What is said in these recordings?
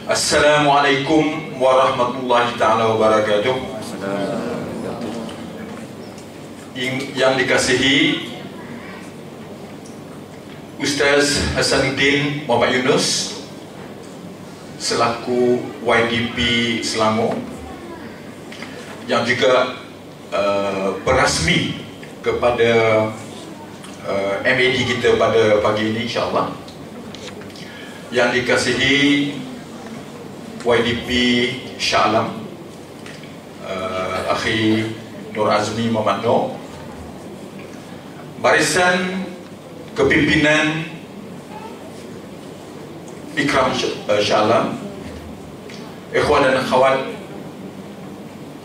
Assalamualaikum warahmatullahi ta'ala wabarakatuh. Yang dikasihi Ustaz Hasanuddin Muhammad Yunus selaku YDP Selangor, yang juga berasmi kepada MAD kita pada pagi ini insyaAllah. Yang dikasihi YDP Shah Alam, Akhi Nur Azmi Muhammad Noor, barisan kepimpinan Ikram Shah Alam, ikhwan dan akhwat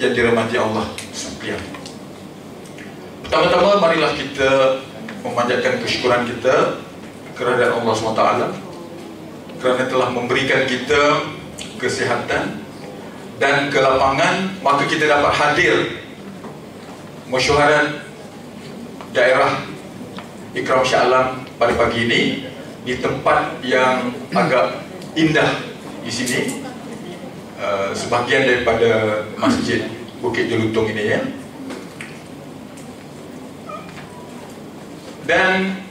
yang dirahmati Allah sekalian. Pertama-tama marilah kita memanjatkan kesyukuran kita kehadirat Allah SWT kerana telah memberikan kita kesihatan dan kelapangan, maka kita dapat hadir mesyuarat daerah Ikram Shah Alam pada pagi ini di tempat yang agak indah di sini, sebahagian daripada Masjid Bukit Jelutong ini ya. Dan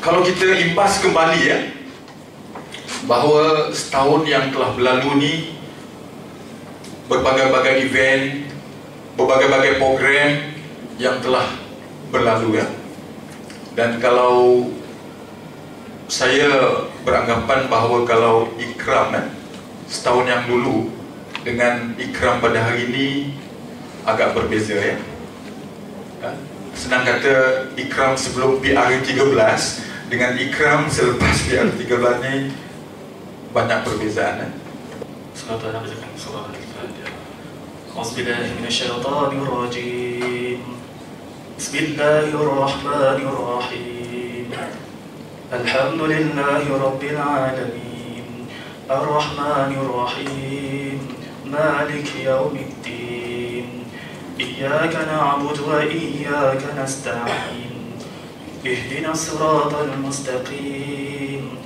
kalau kita impas kembali ya, bahawa setahun yang telah berlalu ni berbagai-bagai event, berbagai-bagai program yang telah berlalu ya. Dan kalau saya beranggapan bahawa kalau Ikram setahun yang dulu dengan Ikram pada hari ini agak berbeza ya. Senang kata Ikram sebelum PR13 dengan Ikram selepas PR13 ni banyak perbezaan. Bismillahirrahmanirrahim. Alhamdulillahi rabbil alamin. Ar-Rahmanirrahim. Maliki yaumiddin. Iyyaka na'budu wa iyyaka nasta'in. Ihdinas siratal mustaqim.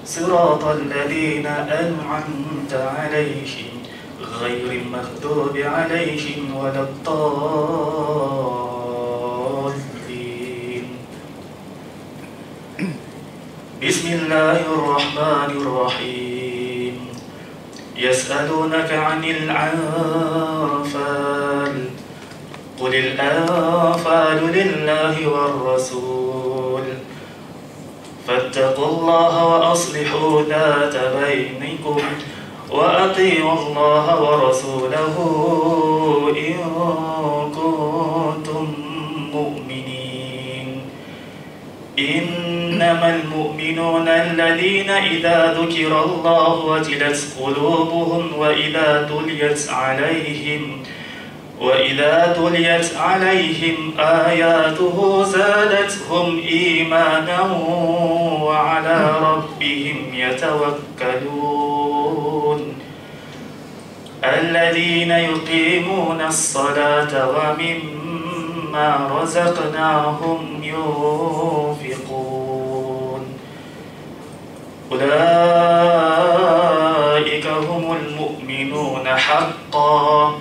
صراط الذين أنعمت عليهم غير المغضوب عليهم ولا الضالين. بسم الله الرحمن الرحيم. يسألونك عن الأنفال قل الأنفال لله والرسول فاتقوا الله وأصلحوا ذات بينكم وأطيعوا الله ورسوله إن كنتم مؤمنين. إنما المؤمنون الذين إذا ذكر الله وجلت قلوبهم وإذا تليت عليهم آياته زادتهم إيمانا وعلى ربهم يتوكلون. الذين يقيمون الصلاة ومما رزقناهم ينفقون. أولئك هم المؤمنون حقا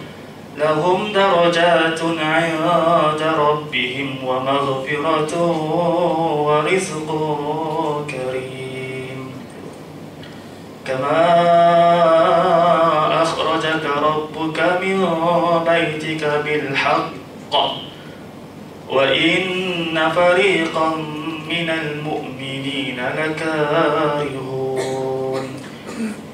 لهم درجات عند ربهم ومغفرة ورزق كريم. كما أخرجك ربك من بيتك بالحق وإن فريقا من المؤمنين لكارهون.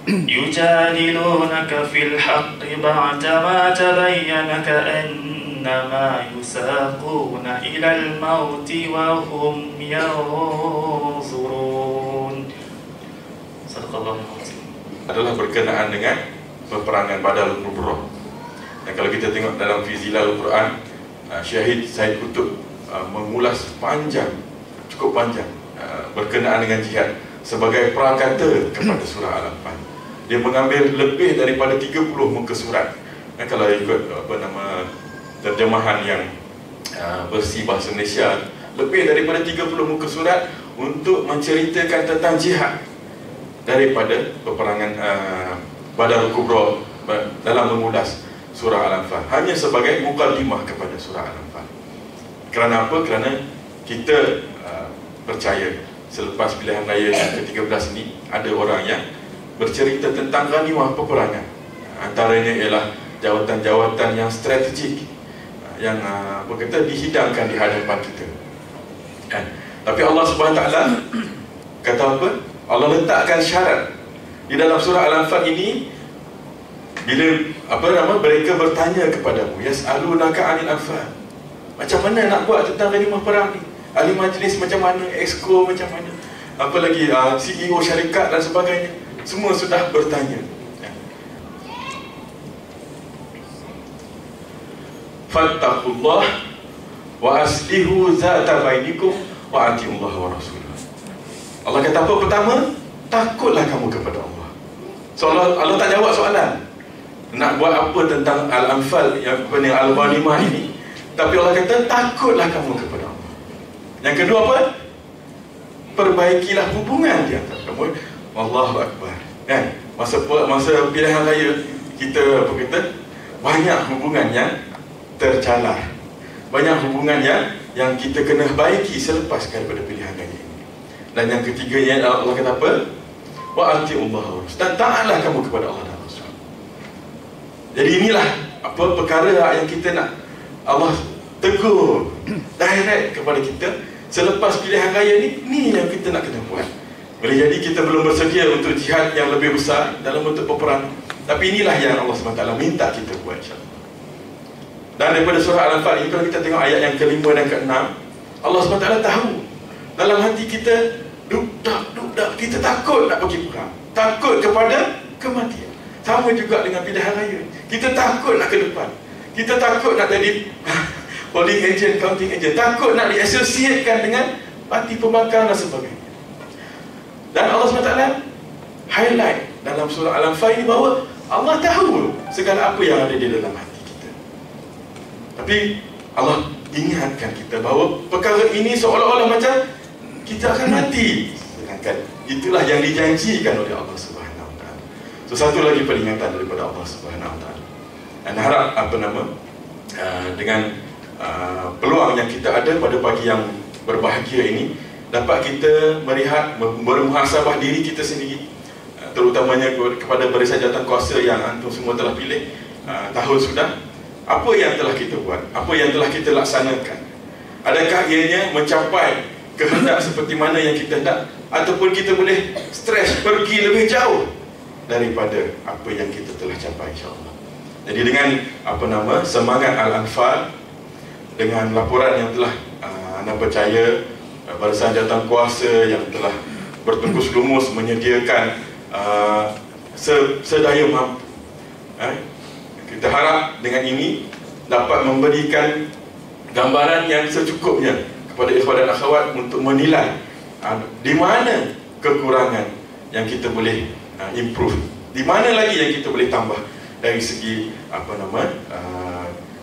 يجادلونك في الحق بعدما تبين كأنما يساقون إلى الموت وهم ينظرون. صدق الله العظيم. Adalah berkenaan dengan peperangan Badar Kubra. Dan kalau kita tengok dalam fi Zilalul Quran, Syahid Said Qutb mengulas cukup panjang berkenaan dengan jihad sebagai prakata kepada surah Al-Anfal. Dia mengambil lebih daripada 30 muka surat. Dan kalau ikut terjemahan yang versi bahasa Malaysia, lebih daripada 30 muka surat untuk menceritakan tentang jihad daripada peperangan Badar Kubra dalam mengulas surah Al-Anfal, hanya sebagai mukadimah kepada surah Al-Anfal. Kerana apa? Kerana kita percaya selepas pilihan raya yang ke-13 ini ada orang yang bercerita tentang ghanimah peperangan. Antaranya ialah jawatan-jawatan yang strategik yang dihidangkan di hadapan kita. Tapi Allah Subhanahu Wa Taala kata apa? Allah letakkan syarat di dalam surah Al-Anfal ini. Bila mereka bertanya kepadamu, yas'alunaka 'anil anfal, macam mana nak buat tentang ghanimah perang ni? Ahli majlis macam mana, exco macam mana, apa lagi CEO syarikat dan sebagainya, semua sudah bertanya. Fattaqullah wa aslihu zata bainikum wa atiullaha wa rasulah. Allah kata apa pertama? Takutlah kamu kepada Allah. So Allah tak jawab soalan nak buat apa tentang Al-Anfal yang Al-Ghanimah ini, tapi Allah kata takutlah kamu kepada Allah. Yang kedua apa? Perbaikilah hubungan di antara kamu. Allahu Akbar. Kan? Masa pilihan raya kita banyak hubungan yang tercalar. Banyak hubungan yang kita kena baiki selepas daripada pilihan raya ini. Dan yang ketiganya Allah kata apa? Wa atiullaha wa rasul. Dan taatlah kamu kepada Allah dan Rasul. Jadi inilah perkara yang kita nak Allah tegur direct kepada kita selepas pilihan raya ni yang kita nak kena buat. Boleh jadi kita belum bersedia untuk jihad yang lebih besar dalam bentuk peperangan, tapi inilah yang Allah SWT minta kita buat, insyaAllah. Dan daripada surah Al-Anfal ini, kalau kita tengok ayat yang ke-5 dan ke-6, Allah SWT tahu dalam hati kita duk-dak, kita takut nak pergi perang, takut kepada kematian. Sama juga dengan pilihan raya, kita takut nak ke depan, kita takut nak jadi polling agent, counting agent, takut nak diasosiatkan dengan parti pembangkang dan sebagainya. Dan Allah SWT highlight dalam surah Al-Anfal ini bahawa Allah tahu segala apa yang ada di dalam hati kita. Tapi Allah ingatkan kita bahawa perkara ini seolah-olah macam kita akan mati, sedangkan itulah yang dijanjikan oleh Allah SWT. So satu lagi peringatan daripada Allah SWT. Dan harap dengan peluang yang kita ada pada pagi yang berbahagia ini, dapat kita melihat, bermuhasabah diri kita sendiri, terutamanya kepada barisan jawatankuasa yang antum semua telah pilih tahun sudah. Apa yang telah kita buat, apa yang telah kita laksanakan, adakah ianya mencapai kehendak seperti mana yang kita hendak, ataupun kita boleh stres pergi lebih jauh daripada apa yang kita telah capai, insyaAllah. Jadi dengan semangat Al-Anfal, dengan laporan yang telah anda percaya barisan jawatankuasa yang telah bertungkus lumus menyediakan sedaya mampu, kita harap dengan ini dapat memberikan gambaran yang secukupnya kepada ikhwan dan akhwat untuk menilai di mana kekurangan yang kita boleh improve, di mana lagi yang kita boleh tambah dari segi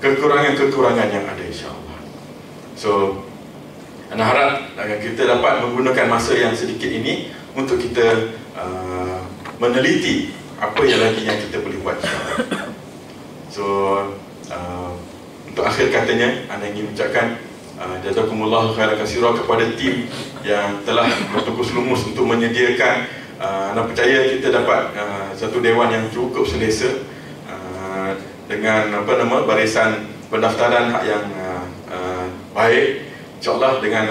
kekurangan-kekurangan yang ada, insyaAllah. So anda harap kita dapat menggunakan masa yang sedikit ini untuk kita meneliti apa yang lagi yang kita boleh buat, insyaAllah. So untuk akhir katanya, anda ingin ucapkan jazakumullah khairan katsira kepada tim yang telah bertungkus lumus untuk menyediakan. Anda percaya kita dapat satu dewan yang cukup selesa dengan barisan pendaftaran hak yang baik, insyaAllah. Dengan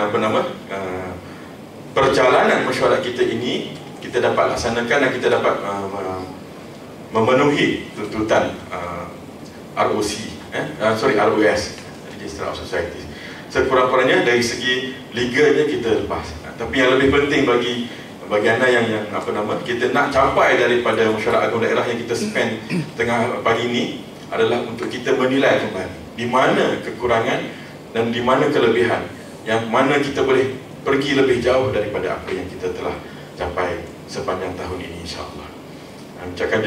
perjalanan mesyuarat kita ini, kita dapat laksanakan dan kita dapat memenuhi tuntutan ROC, ROS, Register of Societies. Sekurang-kurangnya dari segi leganya kita lepas. Tapi yang lebih penting bagi anda yang kita nak capai daripada mesyuarat agung daerah yang kita spend tengah pagi ini adalah untuk kita menilai kembali di mana kekurangan dan di mana kelebihan, yang mana kita boleh pergi lebih jauh daripada apa yang kita telah capai sepanjang tahun ini, insyaAllah. Ucapkan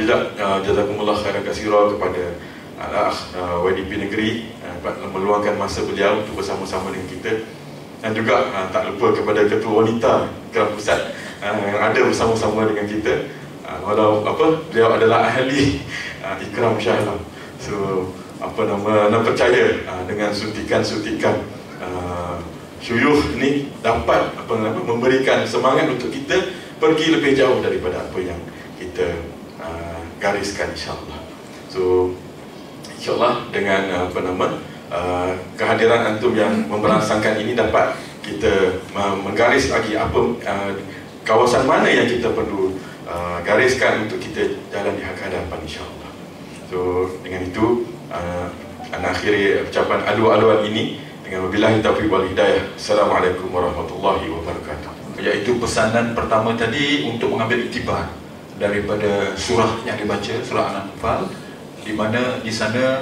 jazakumullah khairan katsira kepada YDP Negeri meluangkan masa beliau untuk bersama-sama dengan kita, dan juga tak lupa kepada Ketua Wanita Keram Pusat yang ada bersama-sama dengan kita, walau beliau adalah ahli ikram syahlam. So anda percaya dengan suntikan-suntikan syuyukh ni dapat memberikan semangat untuk kita pergi lebih jauh daripada apa yang kita gariskan, insyaAllah. So insyaAllah dengan kehadiran antum yang memberangsangkan ini dapat kita menggaris lagi apa kawasan mana yang kita perlu gariskan untuk kita jalan di hadapan, insyaAllah. So dengan itu anda akhiri ucapan adu-aduan ini dengan wabillahi taufiq wal hidayah. Assalamualaikum warahmatullahi wabarakatuh. Iaitu pesanan pertama tadi untuk mengambil iktibar daripada surah yang dibaca, surah An-Anfal, di mana di sana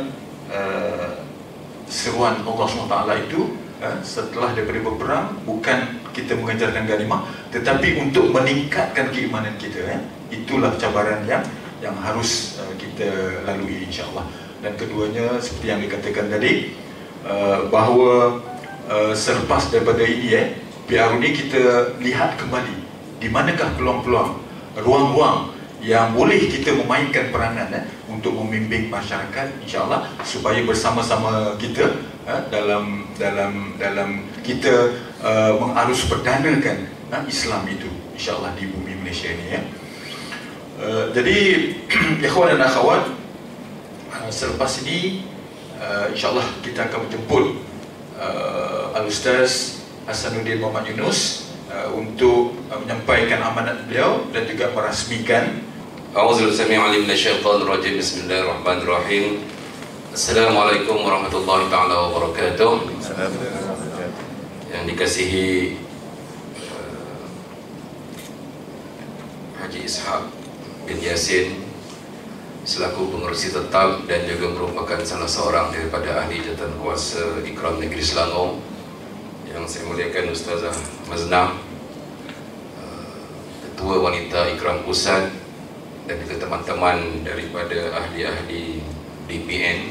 seruan Allah SWT itu setelah daripada berperang bukan kita mengejarkan ganimah, tetapi untuk meningkatkan keimanan kita. Itulah cabaran yang harus kita lalui, insyaAllah. Dan keduanya seperti yang dikatakan tadi, bahawa selepas daripada ini biar ini kita lihat kembali di manakah peluang-peluang, ruang-ruang yang boleh kita memainkan peranan untuk membimbing masyarakat, insyaAllah, supaya bersama-sama kita dalam kita mengarus perdanakan Islam itu, insyaAllah, di bumi Malaysia ini. Jadi ikhwan dan akhwat, selepas ini insyaAllah kita akan menjemput Al-Ustaz Hasanuddin Muhammad Yunus untuk menyampaikan amanat beliau dan juga merasmikan. A'udzubillahi minasyaitonir rajim. Bismillahirrahmanirrahim. Assalamualaikum warahmatullahi taala wabarakatuh. Yang dikasihi Haji Ishaq bin Yasin selaku pengerusi tetap dan juga merupakan salah seorang daripada ahli jawatan kuasa Ikram Negeri Selangor, yang saya muliakan Ustazah Maznah, Ketua Wanita Ikram Pusat, dan juga teman-teman daripada ahli-ahli DPN,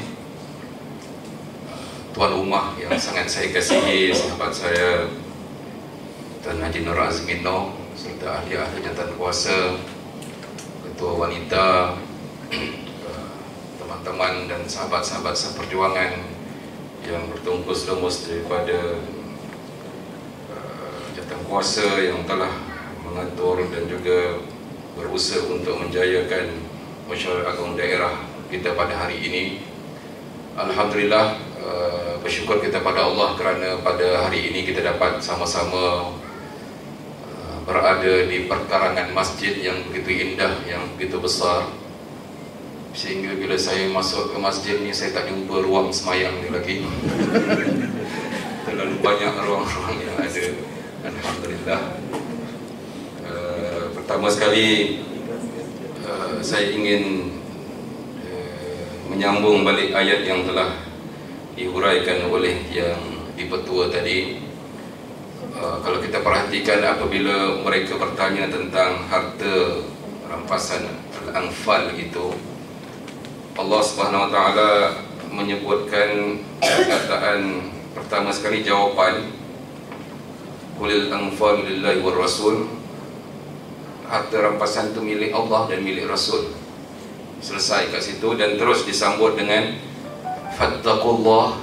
tuan rumah yang sangat saya kasihi, sahabat saya Tuan Haji Nur Azmin Noh, serta ahli-ahli jawatan kuasa, Ketua Wanita, teman-teman dan sahabat-sahabat seperjuangan yang bertungkus lumus daripada jawatan kuasa yang telah mengatur dan juga berusaha untuk menjayakan Musyawarah Agung Daerah kita pada hari ini. Alhamdulillah, bersyukur kita pada Allah kerana pada hari ini kita dapat sama-sama berada di perkarangan masjid yang begitu indah, yang begitu besar, sehingga bila saya masuk ke masjid ni saya tak jumpa ruang semayang ni lagi. Terlalu banyak ruang-ruang yang ada. Alhamdulillah. Pertama sekali saya ingin menyambung balik ayat yang telah dihuraikan oleh yang dipetua tadi. Kalau kita perhatikan, apabila mereka bertanya tentang harta rampasan Al-Anfal itu, Allah Subhanahu Wa Taala menyebutkan perkataan pertama sekali, jawapan, Qulil anfal lillahi war rasul. Harta rampasan itu milik Allah dan milik Rasul. Selesai kat situ, dan terus disambut dengan fattaqullah,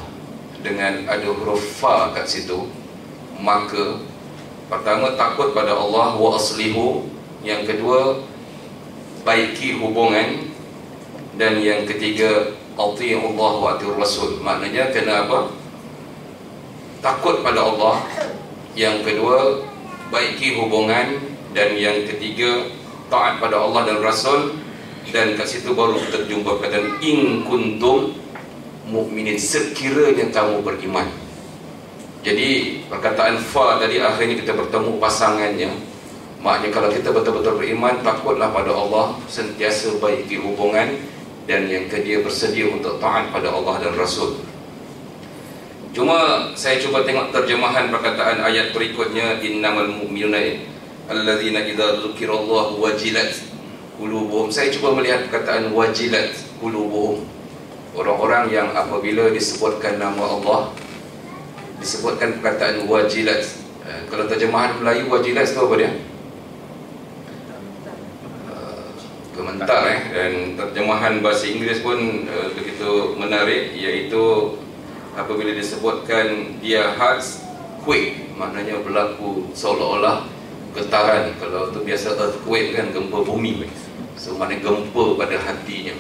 dengan ada huruf fa kat situ. Maka pertama, takut pada Allah, wa aslihu. Yang kedua, baiki hubungan. Dan yang ketiga, ati'ullah wa ati'ur rasul. Maknanya kena apa? Takut pada Allah. Yang kedua, baiki hubungan. Dan yang ketiga, taat pada Allah dan Rasul. Dan kat situ baru kita jumpa perkataan in kuntum mukminin, sekiranya kamu beriman. Jadi perkataan fa tadi akhirnya kita bertemu pasangannya. Maknanya kalau kita betul-betul beriman, takutlah pada Allah, sentiasa baiki hubungan. Dan yang kedua, bersedia untuk taat pada Allah dan Rasul. Cuma saya cuba tengok terjemahan perkataan ayat berikutnya, innamal mu'minuna alladzina idza dzukirallahu wajilat qulubuhum. Saya cuba melihat perkataan wajilat qulubuhum. Orang-orang yang apabila disebutkan nama Allah, disebutkan perkataan wajilat. Kalau terjemahan Melayu, wajilat itu apa dia? sebentar dan terjemahan bahasa Inggeris pun begitu menarik, iaitu apabila disebutkan dia earthquake, maknanya berlaku seolah-olah getaran. Kalau tu biasa earthquake kan gempa bumi, so maknanya gempa pada hatinya.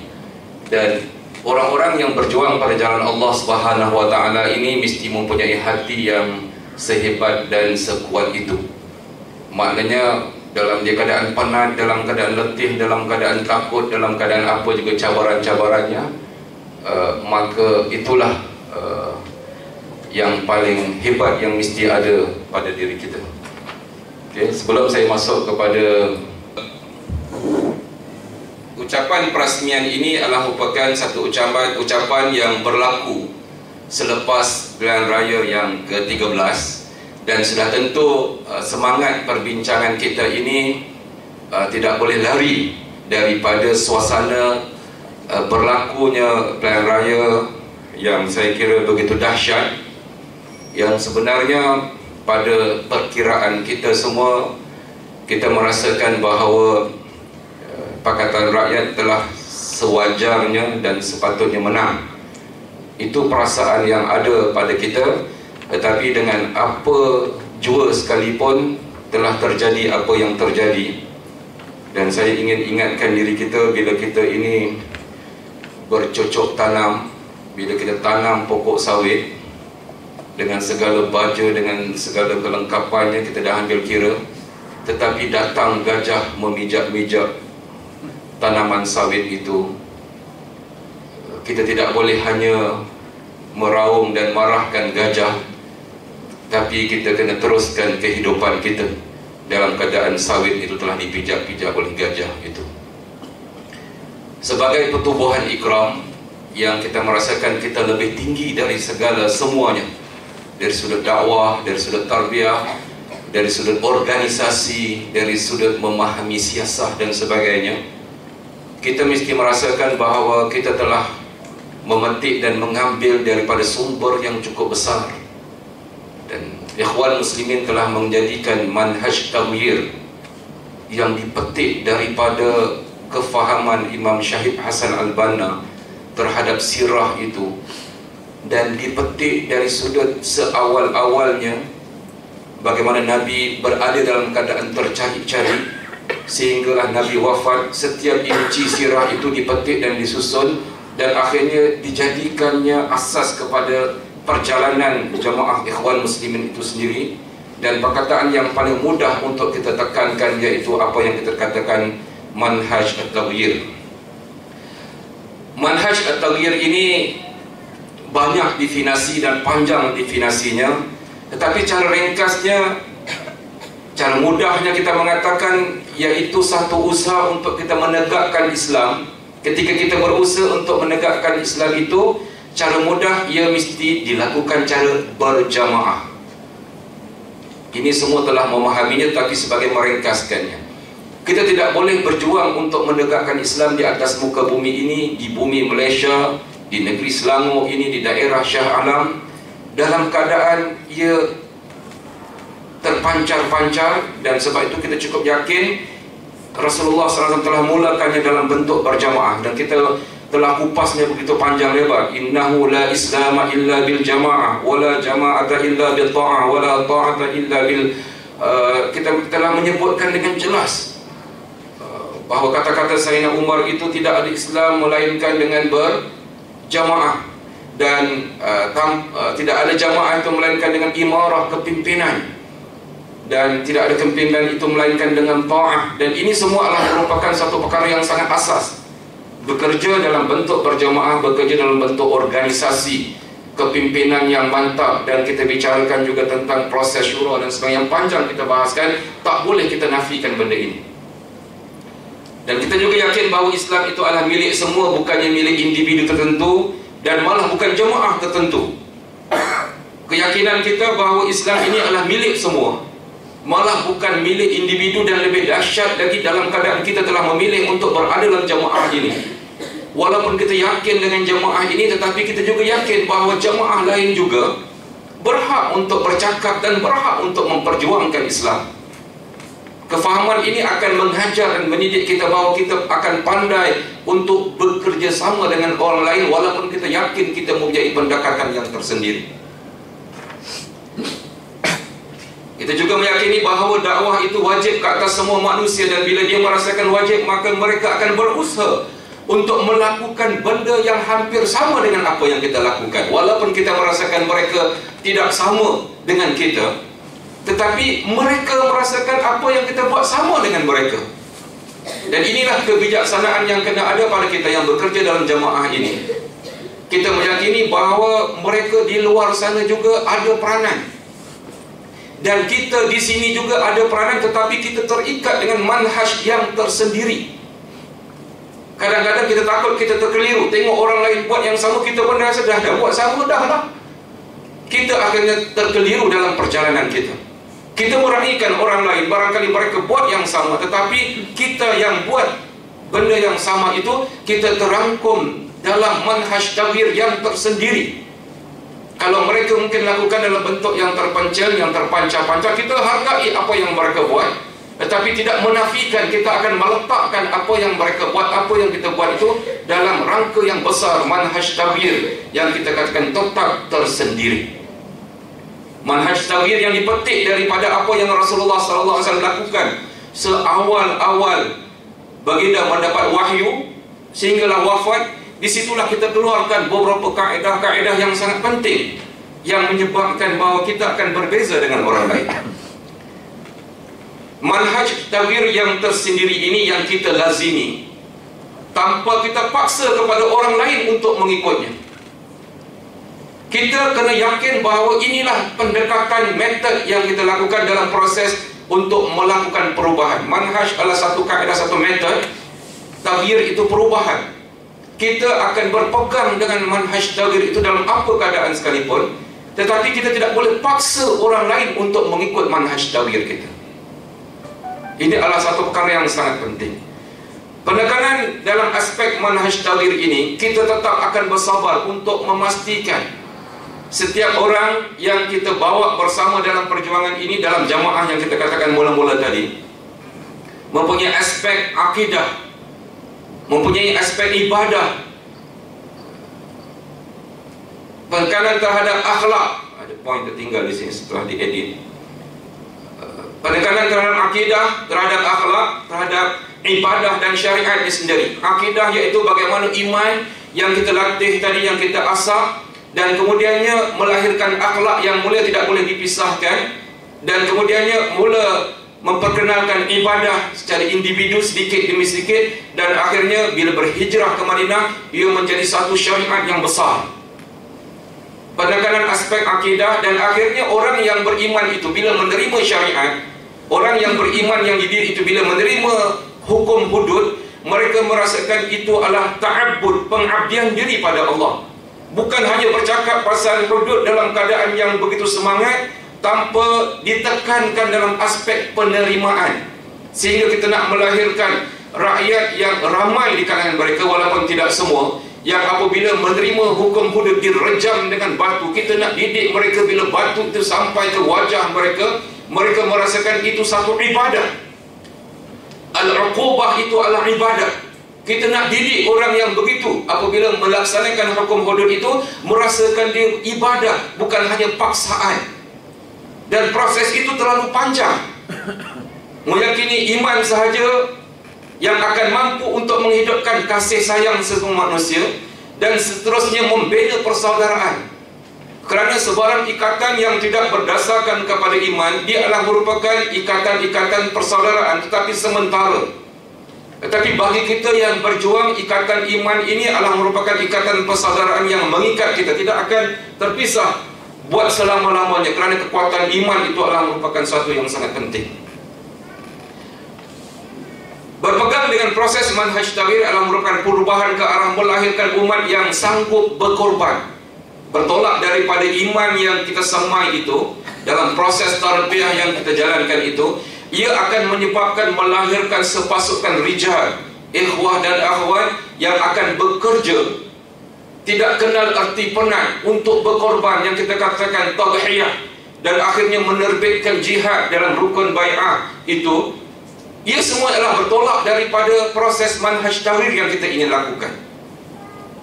Dan orang-orang yang berjuang pada jalan Allah Subhanahu wa taala ini mesti mempunyai hati yang sehebat dan sekuat itu. Maknanya dalam dia keadaan penat, dalam keadaan letih, dalam keadaan takut, dalam keadaan apa juga cabaran-cabarannya, maka itulah yang paling hebat yang mesti ada pada diri kita. Okay, sebelum saya masuk kepada ucapan perasmian ini, adalah merupakan satu ucapan yang berlaku selepas Pilihan Raya yang ke-13, dan sudah tentu semangat perbincangan kita ini tidak boleh lari daripada suasana berlakunya Pilihan Raya yang saya kira begitu dahsyat, yang sebenarnya pada perkiraan kita semua, kita merasakan bahawa Pakatan Rakyat telah sewajarnya dan sepatutnya menang. Itu perasaan yang ada pada kita. Tetapi dengan apa jua sekalipun telah terjadi apa yang terjadi, dan saya ingin ingatkan diri kita, bila kita ini bercocok tanam, bila kita tanam pokok sawit dengan segala baja, dengan segala kelengkapannya, kita dah ambil kira, tetapi datang gajah memijak-mijak tanaman sawit itu, kita tidak boleh hanya meraung dan marahkan gajah, tapi kita kena teruskan kehidupan kita dalam keadaan sawit itu telah dipijak-pijak oleh gajah itu. Sebagai pertubuhan ikram yang kita merasakan kita lebih tinggi dari segala semuanya, dari sudut dakwah, dari sudut tarbiyah, dari sudut organisasi, dari sudut memahami siasah dan sebagainya, kita mesti merasakan bahawa kita telah memetik dan mengambil daripada sumber yang cukup besar. Dan ikhwan muslimin telah menjadikan manhaj taghyir yang dipetik daripada kefahaman Imam Syahid Hasan Al-Banna terhadap sirah itu, dan dipetik dari sudut seawal-awalnya bagaimana Nabi berada dalam keadaan tercari-cari sehinggalah Nabi wafat. Setiap inci sirah itu dipetik dan disusun, dan akhirnya dijadikannya asas kepada perjalanan jamaah ikhwan muslimin itu sendiri. Dan perkataan yang paling mudah untuk kita tekankan iaitu apa yang kita katakan manhaj at-taghyir. Manhaj at-taghyir ini banyak definisi dan panjang definisinya, tetapi cara ringkasnya, cara mudahnya kita mengatakan iaitu satu usaha untuk kita menegakkan Islam. Ketika kita berusaha untuk menegakkan Islam itu, cara mudah ia mesti dilakukan cara berjamaah. Ini semua telah memahaminya, tapi sebagai meringkaskannya, kita tidak boleh berjuang untuk menegakkan Islam di atas muka bumi ini, di bumi Malaysia, di negeri Selangor ini, di daerah Shah Alam, dalam keadaan ia terpancar-pancar. Dan sebab itu kita cukup yakin Rasulullah SAW telah mulakannya dalam bentuk berjamaah, dan kita telah kupasnya begitu panjang lebar. Innahu la islama illa bil jamaah, wa la jama'ata illa bil ta'ah, wa la ta'ata illa bil kita telah menyebutkan dengan jelas bahawa kata-kata Sayyidina Umar itu tidak ada Islam melainkan dengan berjamaah, dan tidak ada jamaah itu melainkan dengan imarah, kepimpinan, dan tidak ada kepimpinan itu melainkan dengan ta'ah. Dan ini semua adalah merupakan satu perkara yang sangat asas. Bekerja dalam bentuk berjamaah, bekerja dalam bentuk organisasi, kepimpinan yang mantap, dan kita bicarakan juga tentang proses syura dan sebagainya yang panjang kita bahaskan. Tak boleh kita nafikan benda ini. Dan kita juga yakin bahawa Islam itu adalah milik semua, bukannya milik individu tertentu, dan malah bukan jamaah tertentu. Keyakinan kita bahawa Islam ini adalah milik semua, malah bukan milik individu, dan lebih dahsyat lagi dalam keadaan kita telah memilih untuk berada dalam jamaah ini. Walaupun kita yakin dengan jamaah ini, tetapi kita juga yakin bahawa jamaah lain juga berhak untuk bercakap dan berhak untuk memperjuangkan Islam. Kefahaman ini akan menghajar dan mendidik kita bahawa kita akan pandai untuk bekerja sama dengan orang lain walaupun kita yakin kita mempunyai pendekatan yang tersendiri. Kita juga meyakini bahawa dakwah itu wajib ke atas semua manusia, dan bila dia merasakan wajib, maka mereka akan berusaha untuk melakukan benda yang hampir sama dengan apa yang kita lakukan. Walaupun kita merasakan mereka tidak sama dengan kita, tetapi mereka merasakan apa yang kita buat sama dengan mereka. Dan inilah kebijaksanaan yang kena ada pada kita yang bekerja dalam jamaah ini. Kita meyakini bahawa mereka di luar sana juga ada peranan, dan kita di sini juga ada peranan, tetapi kita terikat dengan manhaj yang tersendiri. Kadang-kadang kita takut kita terkeliru, tengok orang lain buat yang sama, kita pun rasa dah buat sama, dah lah. Kita akhirnya terkeliru dalam perjalanan kita. Kita meraihkan orang lain, barangkali mereka buat yang sama, tetapi kita yang buat benda yang sama itu, kita terangkum dalam manhaj tabir yang tersendiri. Kalau mereka mungkin lakukan dalam bentuk yang terpencil, yang terpancar-pancar, kita hargai apa yang mereka buat, tetapi tidak menafikan kita akan meletakkan apa yang mereka buat, apa yang kita buat itu dalam rangka yang besar, manhaj tabir yang kita katakan tetap tersendiri. Manhaj tabir yang dipetik daripada apa yang Rasulullah SAW lakukan seawal-awal baginda mendapat wahyu sehinggalah wafat. Disitulah kita keluarkan beberapa kaedah-kaedah yang sangat penting yang menyebabkan bahawa kita akan berbeza dengan orang lain. Manhaj tabir yang tersendiri ini yang kita lazimi tanpa kita paksa kepada orang lain untuk mengikutnya. Kita kena yakin bahawa inilah pendekatan metod yang kita lakukan dalam proses untuk melakukan perubahan. Manhaj adalah satu kaedah, satu metod. Tabir itu perubahan. Kita akan berpegang dengan manhaj tabir itu dalam apa keadaan sekalipun, tetapi kita tidak boleh paksa orang lain untuk mengikut manhaj tabir kita. Ini adalah satu perkara yang sangat penting. Penekanan dalam aspek manhaj tabir ini, kita tetap akan bersabar untuk memastikan setiap orang yang kita bawa bersama dalam perjuangan ini, dalam jamaah yang kita katakan mula-mula tadi, mempunyai aspek akidah, mempunyai aspek ibadah, penekanan terhadap akhlak. Ada poin tertinggal di sini setelah diedit. Penekanan terhadap akidah, terhadap akhlak, terhadap ibadah dan syariat ini sendiri. Akidah iaitu bagaimana iman yang kita latih tadi, yang kita asah, dan kemudiannya melahirkan akhlak yang mulia tidak boleh dipisahkan, dan kemudiannya mula memperkenalkan ibadah secara individu sedikit demi sedikit, dan akhirnya bila berhijrah ke Madinah, ia menjadi satu syariat yang besar. Penekanan aspek akidah, dan akhirnya orang yang beriman itu bila menerima syariat, orang yang beriman yang dididik itu bila menerima hukum hudud, mereka merasakan itu adalah ta'abbud, pengabdian diri pada Allah. Bukan hanya bercakap pasal hudud dalam keadaan yang begitu semangat, tanpa ditekankan dalam aspek penerimaan, sehingga kita nak melahirkan rakyat yang ramai di kalangan mereka, walaupun tidak semua, yang apabila menerima hukum hudud direjam dengan batu. Kita nak didik mereka bila batu itu sampai ke wajah mereka, mereka merasakan itu satu ibadah. Al-uqubah itu adalah ibadah. Kita nak didik orang yang begitu, apabila melaksanakan hukum hudud itu, merasakan dia ibadah, bukan hanya paksaan. Dan proses itu terlalu panjang. Meyakini iman sahaja yang akan mampu untuk menghidupkan kasih sayang semua manusia, dan seterusnya membina persaudaraan. Kerana sebarang ikatan yang tidak berdasarkan kepada iman, dia adalah merupakan ikatan-ikatan persaudaraan tetapi sementara. Tetapi bagi kita yang berjuang, ikatan iman ini adalah merupakan ikatan persaudaraan yang mengikat kita, tidak akan terpisah buat selama-lamanya, kerana kekuatan iman itu adalah merupakan sesuatu yang sangat penting. Berpegang dengan proses manhaj tabir adalah merupakan perubahan ke arah melahirkan umat yang sanggup berkorban, bertolak daripada iman yang kita semai itu. Dalam proses tarbiyah yang kita jalankan itu, ia akan menyebabkan melahirkan sepasukan rijal, ikhwah dan akhwat yang akan bekerja tidak kenal arti penat untuk berkorban, yang kita katakan tadhiyah, dan akhirnya menerbitkan jihad dalam rukun bai'ah itu, Ia semua adalah bertolak daripada proses manhaj tahrir yang kita ingin lakukan.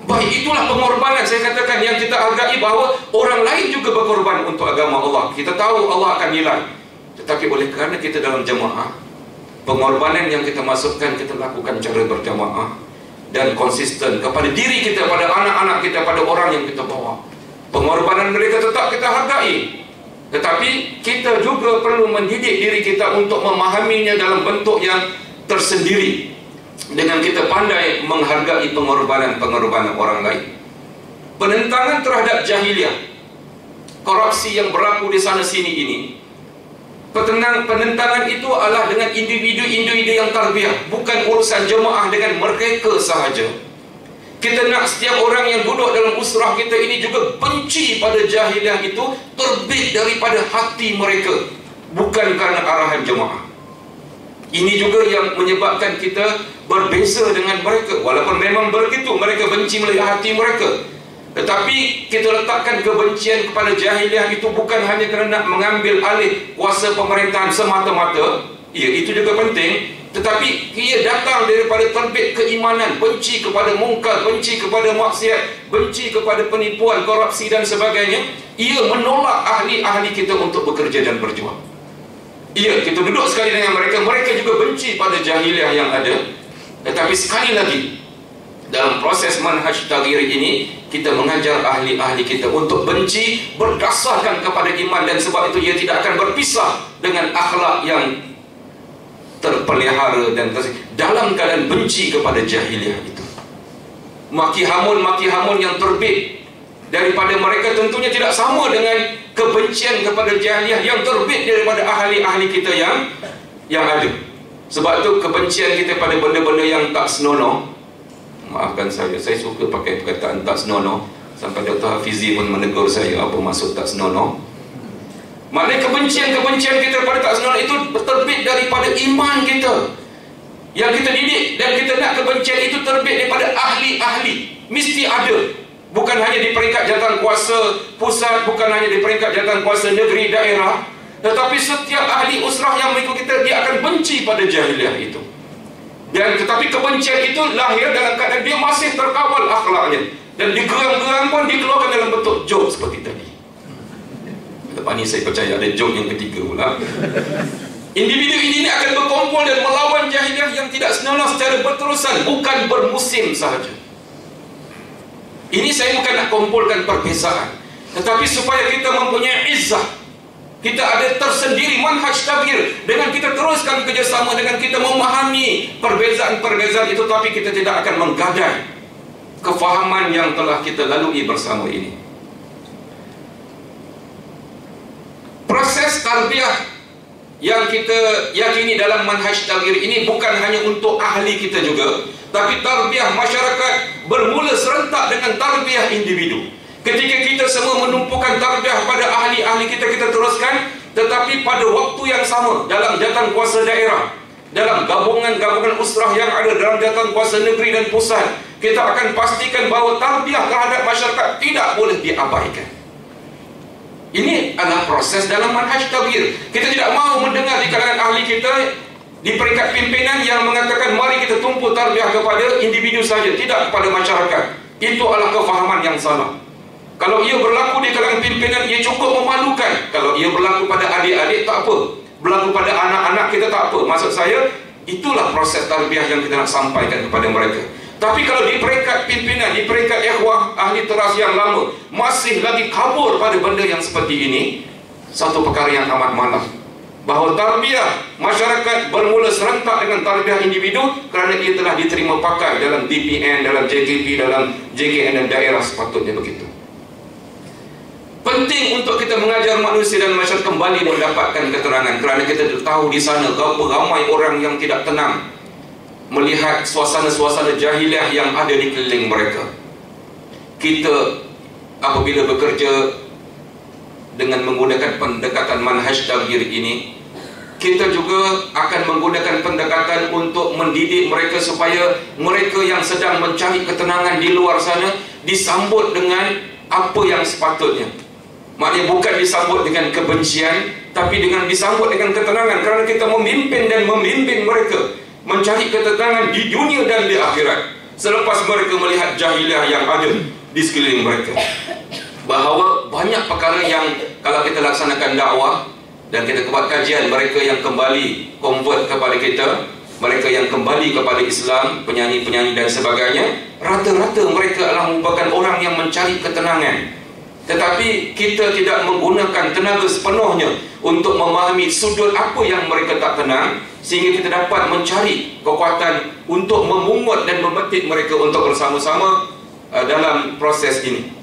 Baik, itulah pengorbanan saya katakan yang kita hargai, bahawa orang lain juga berkorban untuk agama Allah. Kita tahu Allah akan nilai. Tetapi oleh kerana kita dalam jemaah, pengorbanan yang kita masukkan, kita lakukan cara berjamaah dan konsisten kepada diri kita, pada anak-anak kita, pada orang yang kita bawa. Pengorbanan mereka tetap kita hargai. Tetapi kita juga perlu mendidik diri kita untuk memahaminya dalam bentuk yang tersendiri, dengan kita pandai menghargai pengorbanan orang lain. Penentangan terhadap jahiliah, korupsi yang berlaku di sana sini ini, penentangan itu adalah dengan individu-individu yang tarbiyah, bukan urusan jemaah dengan mereka sahaja. Kita nak setiap orang yang duduk dalam usrah kita ini juga benci pada jahiliah itu terbit daripada hati mereka, bukan kerana arahan jemaah. Ini juga yang menyebabkan kita berbeza dengan mereka. Walaupun memang begitu, mereka benci melalui hati mereka, tetapi kita letakkan kebencian kepada jahiliah itu bukan hanya kerana nak mengambil alih kuasa pemerintahan semata-mata. Ya, itu juga penting. Tetapi ia datang daripada terbit keimanan, benci kepada mungkar, benci kepada maksiat, benci kepada penipuan, korupsi dan sebagainya. Ia menolak ahli-ahli kita untuk bekerja dan berjuang. Ya, kita duduk sekali dengan mereka, mereka juga benci pada jahiliah yang ada. Tetapi sekali lagi, dalam proses manhaj taghyir ini, kita mengajar ahli-ahli kita untuk benci berdasarkan kepada iman, dan sebab itu ia tidak akan berpisah dengan akhlak yang terpelihara dan dalam keadaan benci kepada jahiliah itu. Maki hamun yang terbit daripada mereka tentunya tidak sama dengan kebencian kepada jahiliah yang terbit daripada ahli-ahli kita yang ada. Sebab itu kebencian kita pada benda-benda yang tak senonoh, maafkan saya suka pakai perkataan tak senonoh, sampai Dr. Hafizi pun menegur saya, apa maksud tak senonoh. Maknanya kebencian kita pada tak senonoh itu terbit daripada iman kita yang kita didik, dan kita nak kebencian itu terbit daripada ahli-ahli. Mesti ada, bukan hanya di peringkat jawatan kuasa pusat, bukan hanya di peringkat jawatan kuasa negeri, daerah, tetapi setiap ahli usrah yang mengikut kita, dia akan benci pada jahiliah itu. Dan tetapi kebencian itu lahir dalam keadaan dia masih terkawal akhlaknya, dan digerang-gerang pun dikeluarkan dalam bentuk joke seperti tadi. Lepas ni saya percaya ada joke yang ketiga pula. Individu ini akan berkumpul dan melawan jahiliah yang tidak senonoh secara berterusan, bukan bermusim sahaja. Ini saya bukan nak kumpulkan perbezaan, tetapi supaya kita mempunyai izzah, kita ada tersendiri manhaj taghyir, dengan kita teruskan kerjasama, dengan kita memahami perbezaan-perbezaan itu, tapi kita tidak akan menggadai kefahaman yang telah kita lalui bersama ini. Proses tarbiyah yang kita yakini dalam manhaj taghyir ini bukan hanya untuk ahli kita juga, tapi tarbiyah masyarakat bermula serentak dengan tarbiyah individu. Ketika kita semua menumpukan tarbiyah pada ahli-ahli kita, kita teruskan, tetapi pada waktu yang sama dalam jawatan kuasa daerah, dalam gabungan-gabungan usrah yang ada dalam jawatan kuasa negeri dan pusat, kita akan pastikan bahawa tarbiyah terhadap masyarakat tidak boleh diabaikan. Ini adalah proses dalam manhaj taghyir. Kita tidak mahu mendengar di kalangan ahli kita di peringkat pimpinan yang mengatakan mari kita tumpu tarbiyah kepada individu saja, tidak kepada masyarakat. Itu adalah kefahaman yang salah. Kalau ia berlaku di kalangan pimpinan, ia cukup memalukan. Kalau ia berlaku pada adik-adik, tak apa. Berlaku pada anak-anak kita, tak apa. Maksud saya, itulah proses tarbiyah yang kita nak sampaikan kepada mereka. Tapi kalau di peringkat pimpinan, di peringkat ikhwah, ahli teras yang lama, masih lagi kabur pada benda yang seperti ini, satu perkara yang amat malang. Bahawa tarbiyah masyarakat bermula serentak dengan tarbiyah individu kerana ia telah diterima pakai dalam DPN, dalam JKP, dalam JKN dan daerah, sepatutnya begitu. Penting untuk kita mengajar manusia dan masyarakat kembali mendapatkan keterangan, kerana kita tahu di sana berapa ramai orang yang tidak tenang melihat suasana-suasana jahiliah yang ada di keliling mereka. Kita apabila bekerja dengan menggunakan pendekatan manhaj taghyir ini, kita juga akan menggunakan pendekatan untuk mendidik mereka supaya mereka yang sedang mencari ketenangan di luar sana disambut dengan apa yang sepatutnya. Maknanya bukan disambut dengan kebencian, tapi dengan disambut dengan ketenangan, kerana kita memimpin dan membimbing mereka mencari ketenangan di dunia dan di akhirat. Selepas mereka melihat jahiliah yang ada di sekeliling mereka, bahawa banyak perkara yang kalau kita laksanakan dakwah dan kita buat kajian, mereka yang kembali convert kepada kita, mereka yang kembali kepada Islam, penyanyi-penyanyi dan sebagainya, rata-rata mereka adalah merupakan orang yang mencari ketenangan. Tetapi kita tidak menggunakan tenaga sepenuhnya untuk memahami sudut apa yang mereka tak tenang, sehingga kita dapat mencari kekuatan untuk memungut dan memetik mereka untuk bersama-sama dalam proses ini.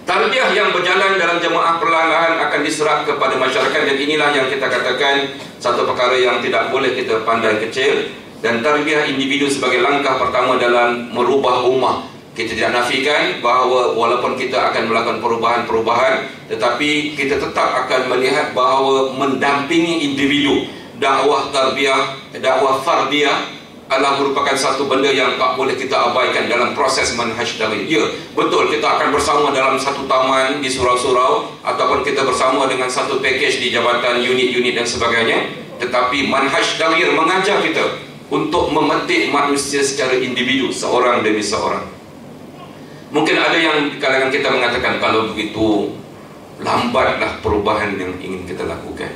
Tarbiyah yang berjalan dalam jemaah perlahan-lahan akan diserap kepada masyarakat, dan inilah yang kita katakan satu perkara yang tidak boleh kita pandang kecil. Dan tarbiyah individu sebagai langkah pertama dalam merubah ummah. Kita tidak nafikan bahawa walaupun kita akan melakukan perubahan-perubahan, tetapi kita tetap akan melihat bahawa mendampingi individu, dakwah tarbiyah, dakwah fardiyah adalah merupakan satu benda yang tak boleh kita abaikan dalam proses manhaj tarbiyah. Ya, betul, kita akan bersama dalam satu taman di surau-surau, ataupun kita bersama dengan satu package di jabatan unit-unit dan sebagainya, tetapi manhaj tarbiyah mengajar kita untuk memetik manusia secara individu, seorang demi seorang. Mungkin ada yang di kalangan kita mengatakan, kalau begitu lambatlah perubahan yang ingin kita lakukan.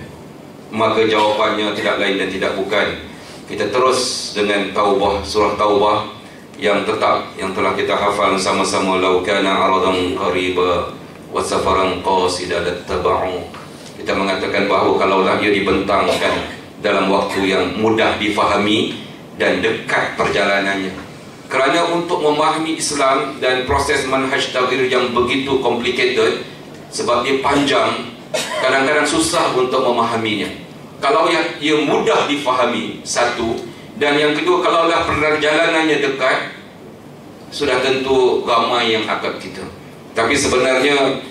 Maka jawapannya tidak lain dan tidak bukan, kita terus dengan taubah, surah taubah yang tetap, yang telah kita hafal sama-sama, law kana aradan qariba wa safaran qasida lattaba'u. Kita mengatakan bahawa kalaulah ia dibentangkan dalam waktu yang mudah difahami dan dekat perjalanannya. Kerana untuk memahami Islam dan proses manhaj taghyir yang begitu complicated, sebab dia panjang, kadang-kadang susah untuk memahaminya. Kalau ia mudah difahami, satu, dan yang kedua, kalaulah perjalanannya dekat, sudah tentu ramai yang akad kita. Tapi sebenarnya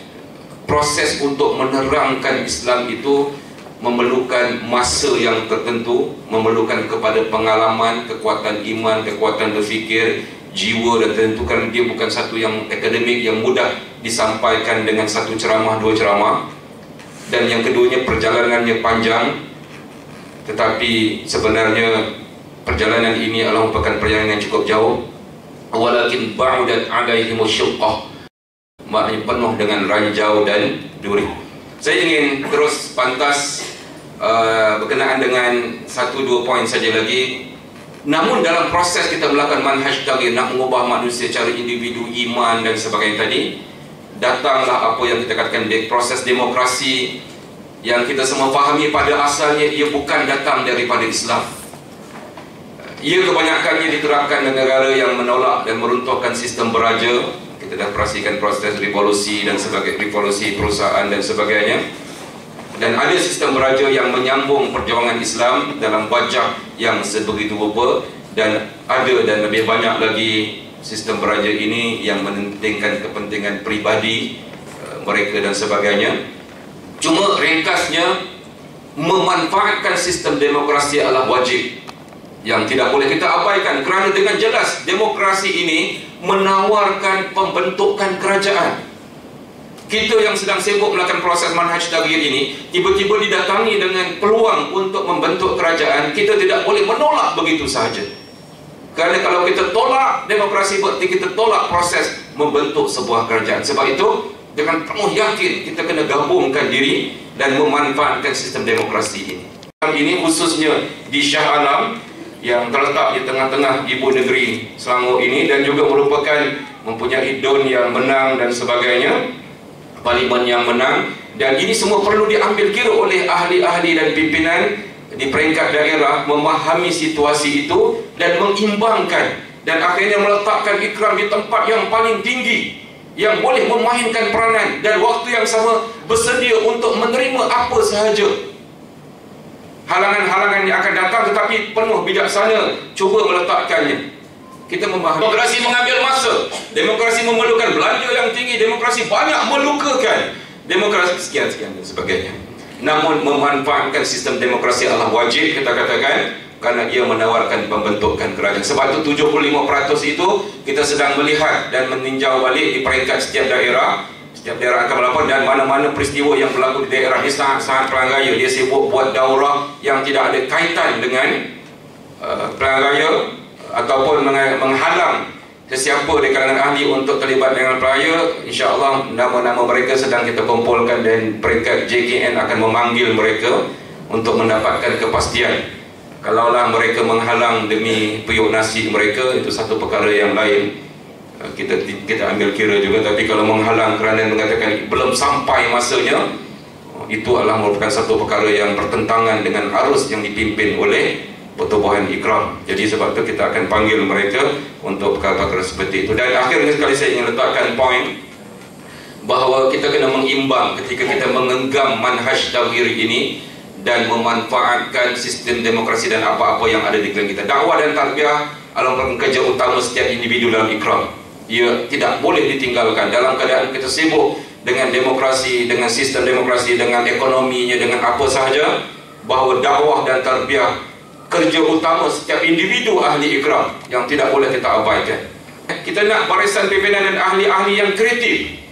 proses untuk menerangkan Islam itu memerlukan masa yang tertentu, memerlukan kepada pengalaman, kekuatan iman, kekuatan berfikir, jiwa, dan tentu kerana dia bukan satu yang akademik yang mudah disampaikan dengan satu ceramah, dua ceramah. Dan yang keduanya, perjalanannya panjang, tetapi sebenarnya perjalanan ini adalah merupakan perjalanan yang cukup jauh. Walakin ba'udat 'alaihimus syuqqah, maknanya penuh dengan ranjau dan duri. Saya ingin terus pantas berkenaan dengan satu dua poin saja lagi. Namun dalam proses kita melakukan manhaj taghyir, nak mengubah manusia secara individu, iman dan sebagainya tadi, datanglah apa yang kita katakan proses demokrasi yang kita semua fahami pada asalnya ia bukan datang daripada Islam. Ia kebanyakannya diterapkan di negara yang menolak dan meruntuhkan sistem beraja. Kita dah perhatikan proses revolusi dan sebagainya, revolusi perusahaan dan sebagainya. Dan ada sistem beraja yang menyambung perjuangan Islam dalam wajah yang sebegitu rupa, dan ada dan lebih banyak lagi sistem beraja ini yang mementingkan kepentingan peribadi mereka dan sebagainya. Cuma ringkasnya, memanfaatkan sistem demokrasi adalah wajib yang tidak boleh kita abaikan, kerana dengan jelas demokrasi ini menawarkan pembentukan kerajaan. Kita yang sedang sibuk melakukan proses manhaj taghyir ini, tiba-tiba didatangi dengan peluang untuk membentuk kerajaan. Kita tidak boleh menolak begitu sahaja. Kerana kalau kita tolak demokrasi, berarti kita tolak proses membentuk sebuah kerajaan. Sebab itu, dengan penuh yakin kita kena gabungkan diri dan memanfaatkan sistem demokrasi ini. Ini khususnya di Shah Alam yang terletak di tengah-tengah ibu negeri Selangor ini, dan juga merupakan mempunyai DUN yang menang dan sebagainya, parlimen yang menang, dan ini semua perlu diambil kira oleh ahli-ahli dan pimpinan di peringkat daerah, memahami situasi itu dan mengimbangkan, dan akhirnya meletakkan Ikram di tempat yang paling tinggi yang boleh memainkan peranan, dan waktu yang sama bersedia untuk menerima apa sahaja halangan-halangan yang akan datang, tetapi penuh bijaksana cuba meletakkannya. Kita memahami demokrasi mengambil masa, demokrasi memerlukan belanja yang tinggi, demokrasi banyak melukakan, demokrasi sekian-sekian dan sebagainya. Namun memanfaatkan sistem demokrasi adalah wajib, kita katakan, karena ia menawarkan pembentukan kerajaan. Sebab itu 75% itu kita sedang melihat dan meninjau balik di peringkat setiap daerah. Setiap daerah akan melapor, dan mana-mana peristiwa yang berlaku di daerah ini sangat-sangat pelan raya. Dia sibuk buat daurah yang tidak ada kaitan dengan pelan raya ataupun menghalang sesiapa di kalangan ahli untuk terlibat dengan pelan raya. InsyaAllah nama-nama mereka sedang kita kumpulkan dan peringkat JKN akan memanggil mereka untuk mendapatkan kepastian. Kalaulah mereka menghalang demi periuk nasi mereka, itu satu perkara yang lain, kita ambil kira juga. Tapi kalau menghalang kerana mengatakan belum sampai masanya, itu adalah merupakan satu perkara yang bertentangan dengan arus yang dipimpin oleh Pertubuhan Ikram. Jadi sebab itu kita akan panggil mereka untuk perkara-perkara seperti itu. Dan akhirnya sekali saya ingin letakkan poin bahawa kita kena mengimbang ketika kita mengenggam manhaj tauhid ini dan memanfaatkan sistem demokrasi dan apa-apa yang ada di negeri kita. Dakwah dan tarbiyah adalah kerja utama setiap individu dalam Ikram. Ia tidak boleh ditinggalkan dalam keadaan kita sibuk dengan demokrasi, dengan sistem demokrasi, dengan ekonominya, dengan apa sahaja, bahawa dakwah dan tarbiyah kerja utama setiap individu ahli Ikram yang tidak boleh kita abaikan. Kita nak barisan pimpinan dan ahli-ahli yang kreatif.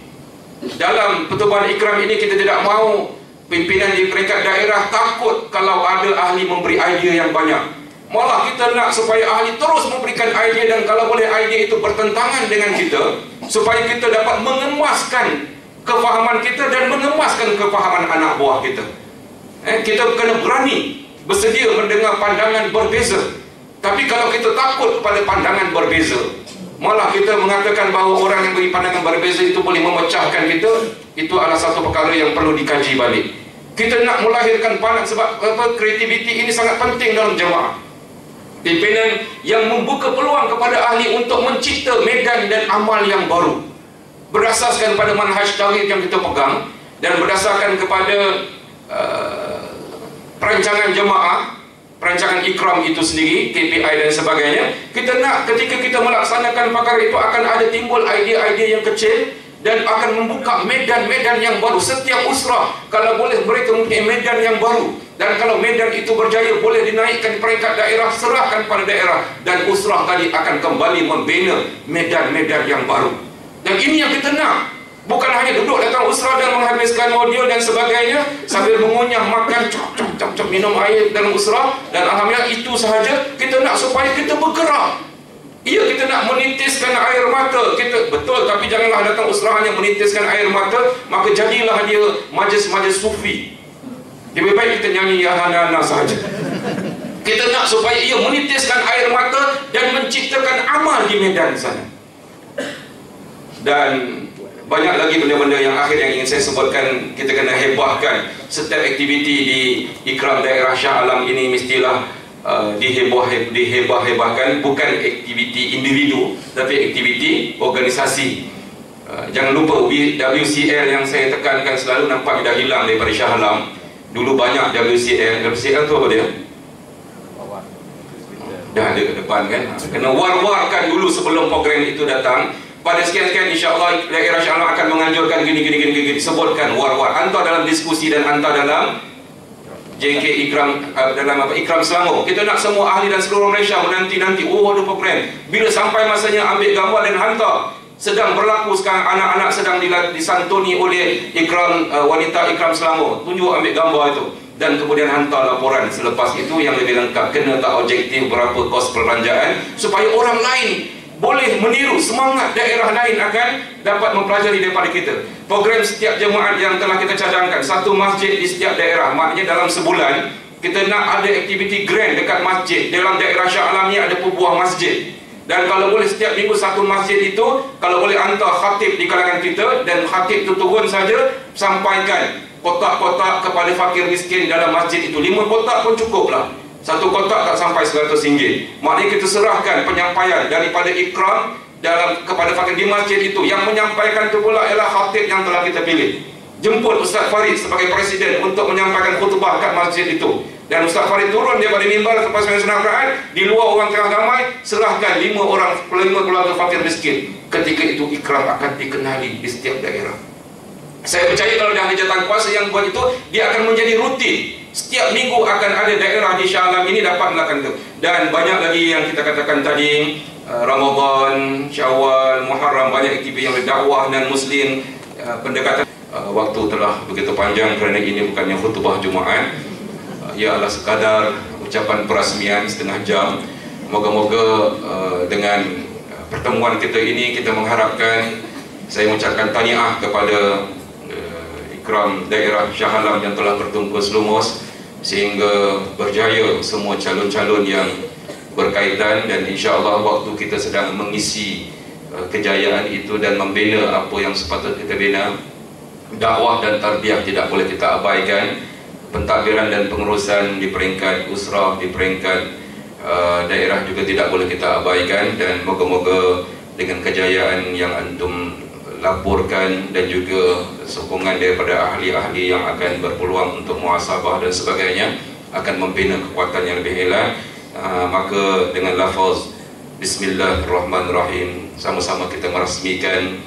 Dalam Pertubuhan Ikram ini kita tidak mahu pimpinan di peringkat daerah takut kalau ada ahli memberi idea yang banyak. Malah kita nak supaya ahli terus memberikan idea, dan kalau boleh idea itu bertentangan dengan kita, supaya kita dapat mengemaskan kefahaman kita dan mengemaskan kefahaman anak buah kita. Kita kena berani bersedia mendengar pandangan berbeza. Tapi kalau kita takut kepada pandangan berbeza, malah kita mengatakan bahawa orang yang beri pandangan berbeza itu boleh memecahkan kita, itu adalah satu perkara yang perlu dikaji balik. Kita nak melahirkan pandangan, sebab kreativiti ini sangat penting dalam jemaah. Pimpinan yang membuka peluang kepada ahli untuk mencipta medan dan amal yang baru, berdasarkan pada manhaj tauhid yang kita pegang, dan berdasarkan kepada perancangan jemaah, perancangan Ikram itu sendiri, KPI dan sebagainya. Kita nak ketika kita melaksanakan perkara itu akan ada timbul idea-idea yang kecil dan akan membuka medan-medan yang baru. Setiap usrah kalau boleh mereka mempunyai medan yang baru, dan kalau medan itu berjaya boleh dinaikkan peringkat daerah, serahkan pada daerah, dan usrah tadi akan kembali membina medan-medan yang baru. Dan ini yang kita nak. Bukan hanya duduk datang usrah dan menghabiskan modul dan sebagainya sambil mengunyah, makan, cop, minum air dalam usrah, dan alhamdulillah itu sahaja. Kita nak supaya kita bergerak. Ya, kita nak menitiskan air mata kita, betul, tapi janganlah datang usrah hanya menitiskan air mata, maka jadilah dia majlis-majlis sufi. Lebih baik kita nyanyi Ya Hana sahaja. Kita nak supaya ia menitiskan air mata dan menciptakan amal di medan sana. Dan banyak lagi benda-benda yang akhir yang ingin saya sebutkan. Kita kena hebahkan setiap aktiviti di Ikram daerah Shah Alam ini, mestilah dihebah-hebahkan. Bukan aktiviti individu, tapi aktiviti organisasi. Jangan lupa WCL yang saya tekankan selalu, nampaknya dah hilang daripada Shah Alam. Dulu banyak WCL. WCL tu apa dia? Dah ada ke depan kan. Kena war-warkan dulu sebelum program itu datang. Pada sekian-sekian insya-Allah daerah Shah Alam akan menganjurkan gini, sebutkan war-war, hantar dalam diskusi dan hantar dalam JK Ikram, dalam Ikram Selangor. Kita nak semua ahli dan seluruh Malaysia menanti-nanti, ada program. Bila sampai masanya ambil gambar dan hantar. Sedang berlaku sekarang, anak-anak sedang disantuni oleh Ikram, wanita Ikram Selangor. Tunjuk, ambil gambar itu, dan kemudian hantar laporan selepas itu yang lebih lengkap. Kena tak objektif berapa kos perbelanjaan, supaya orang lain boleh meniru, semangat daerah lain akan dapat mempelajari daripada kita. Program setiap jemaat yang telah kita cadangkan, satu masjid di setiap daerah. Maknanya dalam sebulan kita nak ada aktiviti grand dekat masjid. Dalam daerah Shah Alam ni ada pebuah masjid, dan kalau boleh setiap minggu satu masjid itu, kalau boleh hantar khatib di kalangan kita, dan khatib itu turun saja sampaikan kotak-kotak kepada fakir miskin dalam masjid itu. 5 kotak pun cukup lah. Satu kotak tak sampai RM100. Maknanya kita serahkan penyampaian daripada Ikram kepada fakir di masjid itu. Yang menyampaikan itu pula ialah khatib yang telah kita pilih. Jemput Ustaz Farid sebagai presiden untuk menyampaikan khutbah kat masjid itu. Dan Ustaz Farid turun daripada mimbar lepas menyenang Quran, di luar orang tengah ramai, serahkan 5 keluarga fakir miskin. Ketika itu Ikram akan dikenali di setiap daerah. Saya percaya kalau dah jawatan kuasa yang buat itu, dia akan menjadi rutin. Setiap minggu akan ada daerah di Shah Alam ini dapat melakukan itu. Dan banyak lagi yang kita katakan tadi, Ramadan, Syawal, Muharram, banyak aktiviti yang berdakwah dan Muslim, pendekatan waktu telah begitu panjang kerana ini bukannya khutbah Jumaat, ia adalah sekadar ucapan perasmian setengah jam. Moga-moga dengan pertemuan kita ini kita mengharapkan, saya mengucapkan tahniah kepada Ikram daerah Shah Alam yang telah bertungkus lumus sehingga berjaya semua calon-calon yang berkaitan, dan insya-Allah waktu kita sedang mengisi kejayaan itu dan membina apa yang sepatutnya kita bina. Dakwah dan tarbiyah tidak boleh kita abaikan. Pentadbiran dan pengurusan di peringkat usrah, di peringkat daerah juga tidak boleh kita abaikan. Dan moga-moga dengan kejayaan yang antum laporkan dan juga sokongan daripada ahli-ahli yang akan berpeluang untuk muhasabah dan sebagainya akan membina kekuatan yang lebih elok. Maka dengan lafaz Bismillahirrahmanirrahim sama-sama kita merasmikan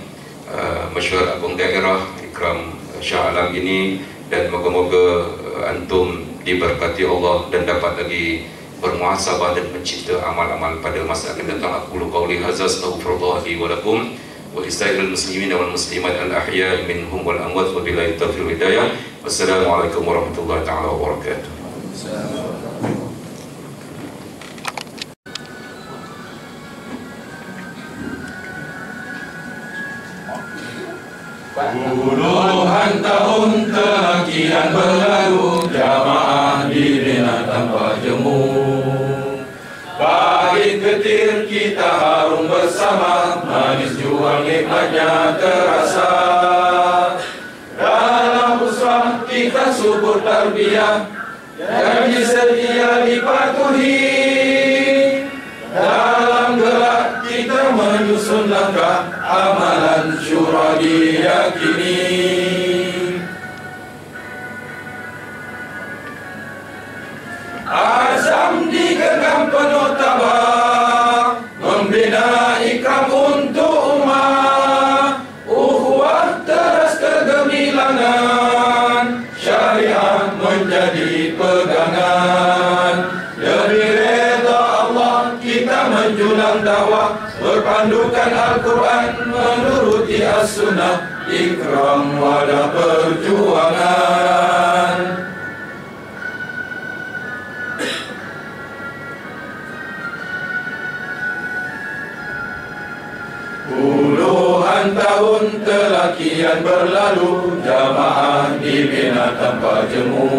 Masyhur Agung Daerah Ikram Shah Alam ini, dan moga-moga antum diberkati Allah dan dapat lagi bermuhasabah dan mencipta amal-amal pada masa akan datang. Aku qauli hadza astaghfirullah li wa lakum wa lisairil muslimin wal muslimat al ahya minhum wal amwat wa billahi taufiq wal hidayah. Wassalamualaikum warahmatullahi taala wabarakatuh. Puluhan tahun telah kian berlalu, jamaah dibina tanpa jemu. Pahit getir kita harum bersama, manis juang nikmatnya terasa. Dalam usrah kita subur tarbiyah, janji setia dipatuhi. Dalam gerak kita menyusun langkah, amalan syura diyakini. Azam digenggam penuh tabah, membina Ikram untuk umat. Ukhuwah teras kegemilangan, syariah menjadi pegangan. Demi redha Allah kita menjulang dakwah, berpandukan Al-Quran menuruti As-Sunnah. Ikram wadah perjuangan. Puluhan tahun telah kian berlalu, jamaah dibina tanpa jemu.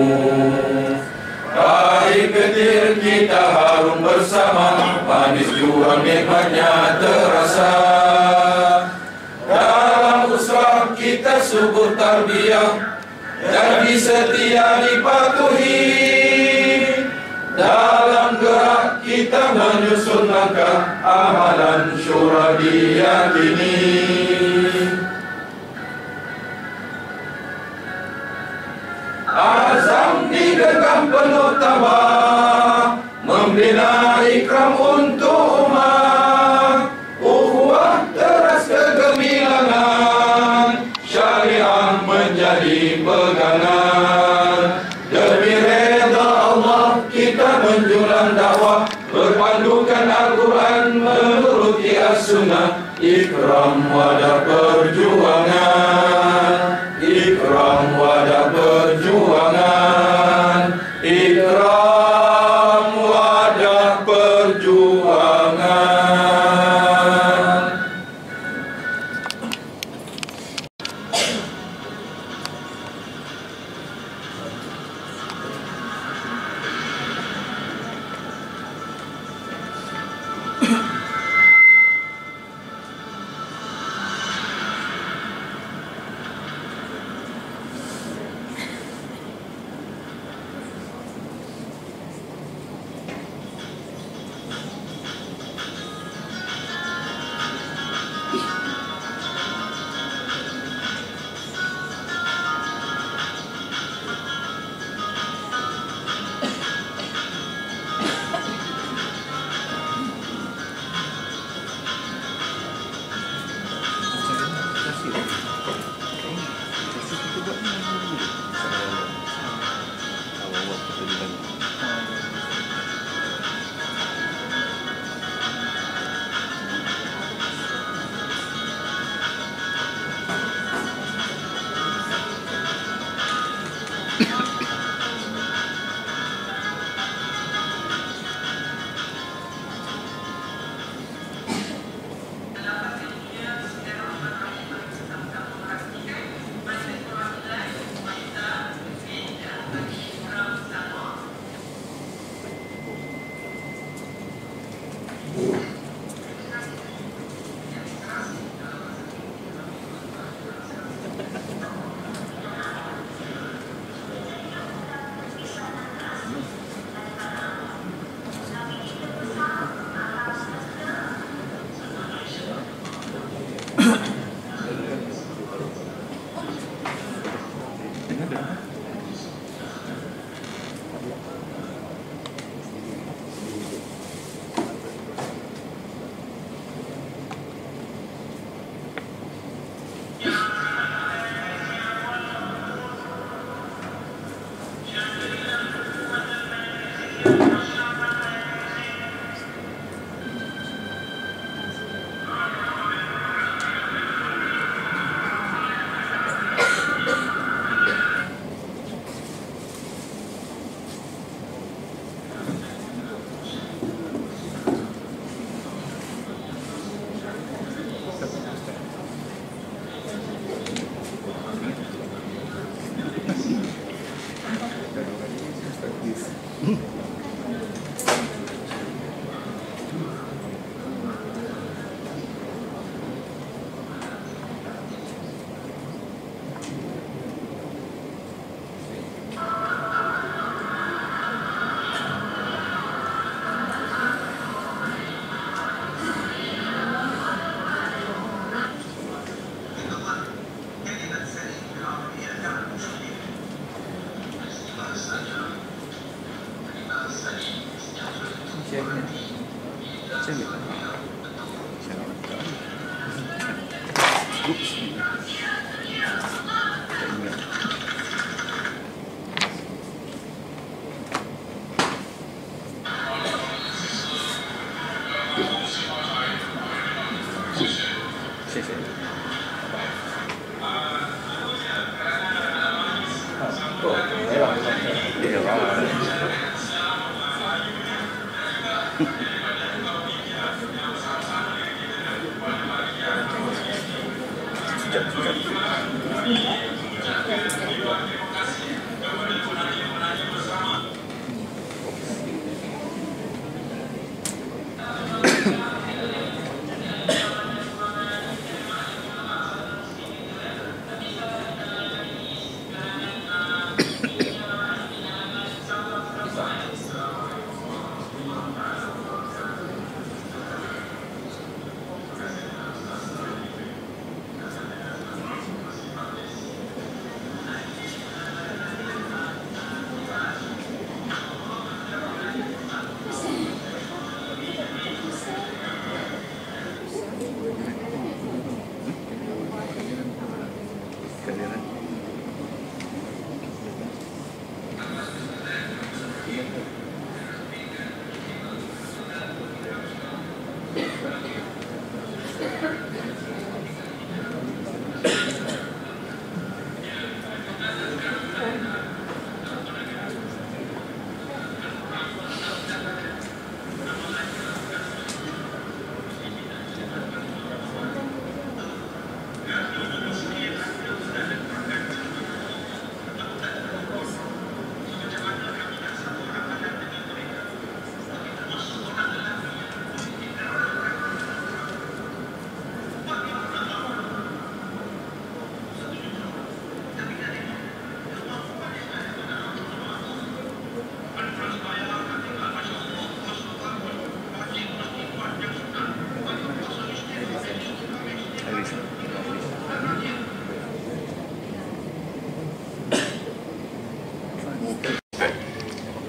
Pahit getir kita harum bersama, manis juang nikmatnya terasa. Dalam usrah kita subur tarbiyah, janji setia dipatuhi. Dalam gerak kita menyusun langkah, amalan syura diyakini. Azam digenggam penuh tabah, membina Ikram untuk umat. Ukhuwah teras kegemilangan, syariah menjadi pegangan. Demi redha Allah kita menjulang dakwah, berpandukan Al-Quran menuruti As-Sunnah. Ikram wadah perjuangan, Ikram wadah perjuangan, Ikram wadah perjuangan.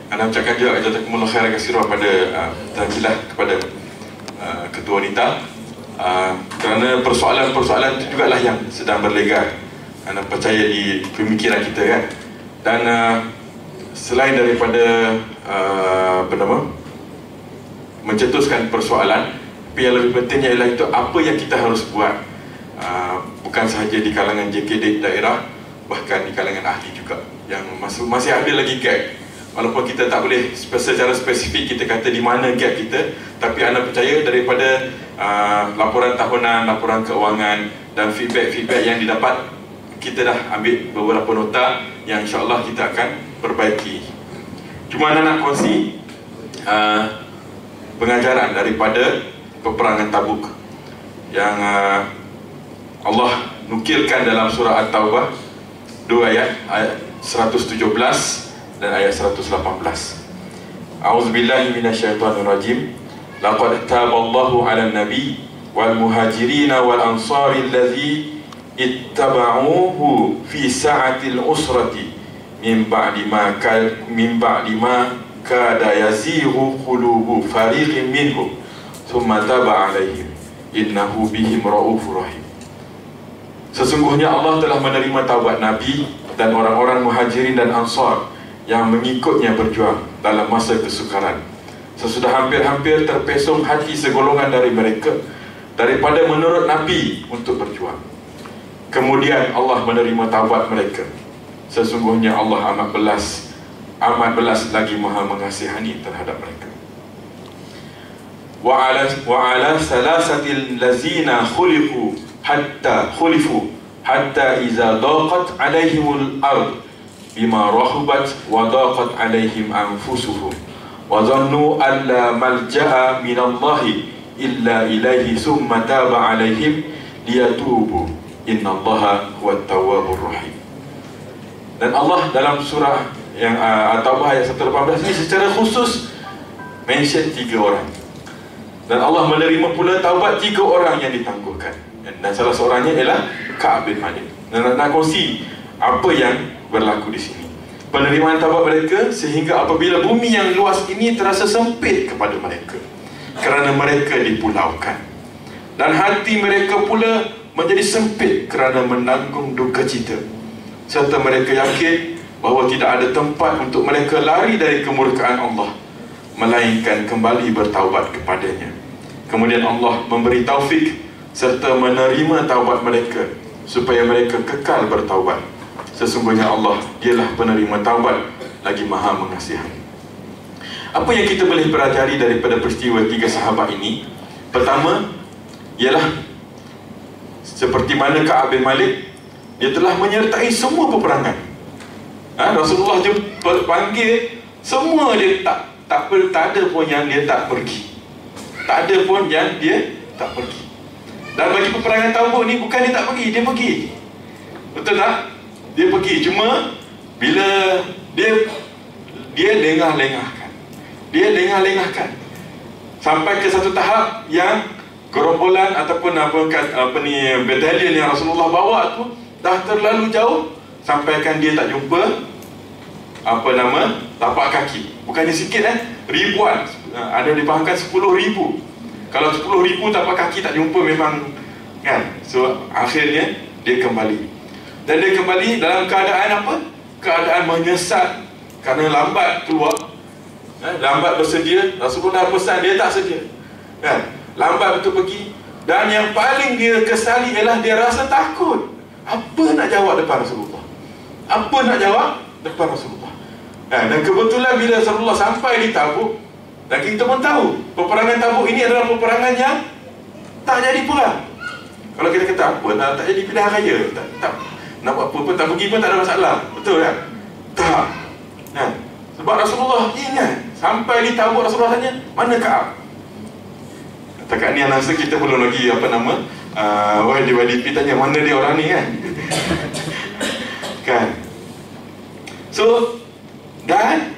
Anda ucapkan juga jazakumullah khairan katsira pada tahniah kepada Ketua Wanita, kerana persoalan-persoalan itu jugalah yang sedang berlegar. Anda percaya di pemikiran kita kan. Dan selain daripada mencetuskan persoalan, tapi yang lebih pentingnya ialah itu apa yang kita harus buat, bukan sahaja di kalangan JKD daerah, bahkan di kalangan ahli juga yang masih ada lagi gap. Walaupun kita tak boleh secara spesifik kita kata di mana gap kita, tapi anda percaya daripada laporan tahunan, laporan keuangan dan feedback yang didapat, kita dah ambil beberapa nota yang insyaAllah kita akan perbaiki. Cuma anda nak kongsi pengajaran daripada peperangan Tabuk yang Allah nukilkan dalam surah At-Taubah 2 ayat 117 dan ayat 118. A'udzubillahi minasyaitonirrajim. Laqad taballahu 'alan nabi wal muhajirin wal ansari allazi ittaba'uhu fi sa'atil usrati min ba'di ma kada yazighu qulubu fariqin minhum thumma taba 'alaihim innahu bihim raufur rahim. Sesungguhnya Allah telah menerima taubat Nabi dan orang-orang muhajirin dan ansar yang mengikutnya berjuang dalam masa kesukaran. Sesudah hampir-hampir terpesong hati segolongan dari mereka daripada menurut Nabi untuk berjuang. Kemudian Allah menerima taubat mereka. Sesungguhnya Allah amat belas lagi maha mengasihani terhadap mereka. Wa ala salasatil lazina khulifu hatta iza daqat alaihimul ard bima rahubat wa daqat alaihim anfusuhum wa dhannu an la malja'a minallahi illa ilaihi summa taba alaihim liyatubu innallaha huwat tawwabur rahim. Dan Allah dalam surah yang At-Taubah ayat 118 ini secara khusus mention 3 orang. Dan Allah menerima pula taubat 3 orang yang ditangguhkan. Dan salah seorangnya ialah Ka'ab bin Malik. Dan nak kongsi apa yang berlaku di sini. Penerimaan taubat mereka sehingga apabila bumi yang luas ini terasa sempit kepada mereka kerana mereka dipulaukan. Dan hati mereka pula menjadi sempit kerana menanggung duka cita. Serta mereka yakin bahawa tidak ada tempat untuk mereka lari dari kemurkaan Allah melainkan kembali bertaubat kepadanya. Kemudian Allah memberi taufik serta menerima taubat mereka supaya mereka kekal bertaubat. Sesungguhnya Allah dialah penerima taubat lagi maha mengasihani. Apa yang kita boleh pelajari daripada peristiwa 3 sahabat ini? Pertama ialah seperti mana Ka'ab bin Malik, dia telah menyertai semua peperangan. Rasulullah panggil semua, dia tak ada pun yang dia tak pergi. Tak ada pun yang dia tak pergi. Dan bagi peperangan Tabuk ni bukan dia tak pergi, dia pergi. Betul tak? Dia pergi, cuma bila dia lengah-lengahkan. Dia lengah-lengahkan sampai ke satu tahap yang gerombolan ataupun batalion yang Rasulullah bawa tu dah terlalu jauh sampaikan dia tak jumpa tapak kaki. Bukannya sikit, ribuan. Ada dibahagikan 10,000. Kalau 10,000 tapak kaki tak jumpa memang kan. So akhirnya dia kembali. Dan dia kembali dalam keadaan apa? Keadaan menyesat kerana lambat keluar. Lambat bersedia. Rasulullah pesan, dia tak sedia. Kan? Lambat betul pergi. Dan yang paling dia kesali ialah dia rasa takut. Apa nak jawab depan Rasulullah? Apa nak jawab depan Rasulullah? Dan kebetulan bila Rasulullah sampai di Tabuk, dan kita pun tahu peperangan Tabuk ini adalah peperangan yang tak jadi perang. Kalau kita kata apa, tak jadi pilihan raya, tak nak buat apa pun, tak pergi pun tak ada masalah. Betul kan? Tak. Sebab Rasulullah ingat sampai di Tabuk, Rasulullah tanya, mana Ka'ab? Takat ni announcer kita belum lagi YDP tanya mana dia orang ni kan. Kan. So dan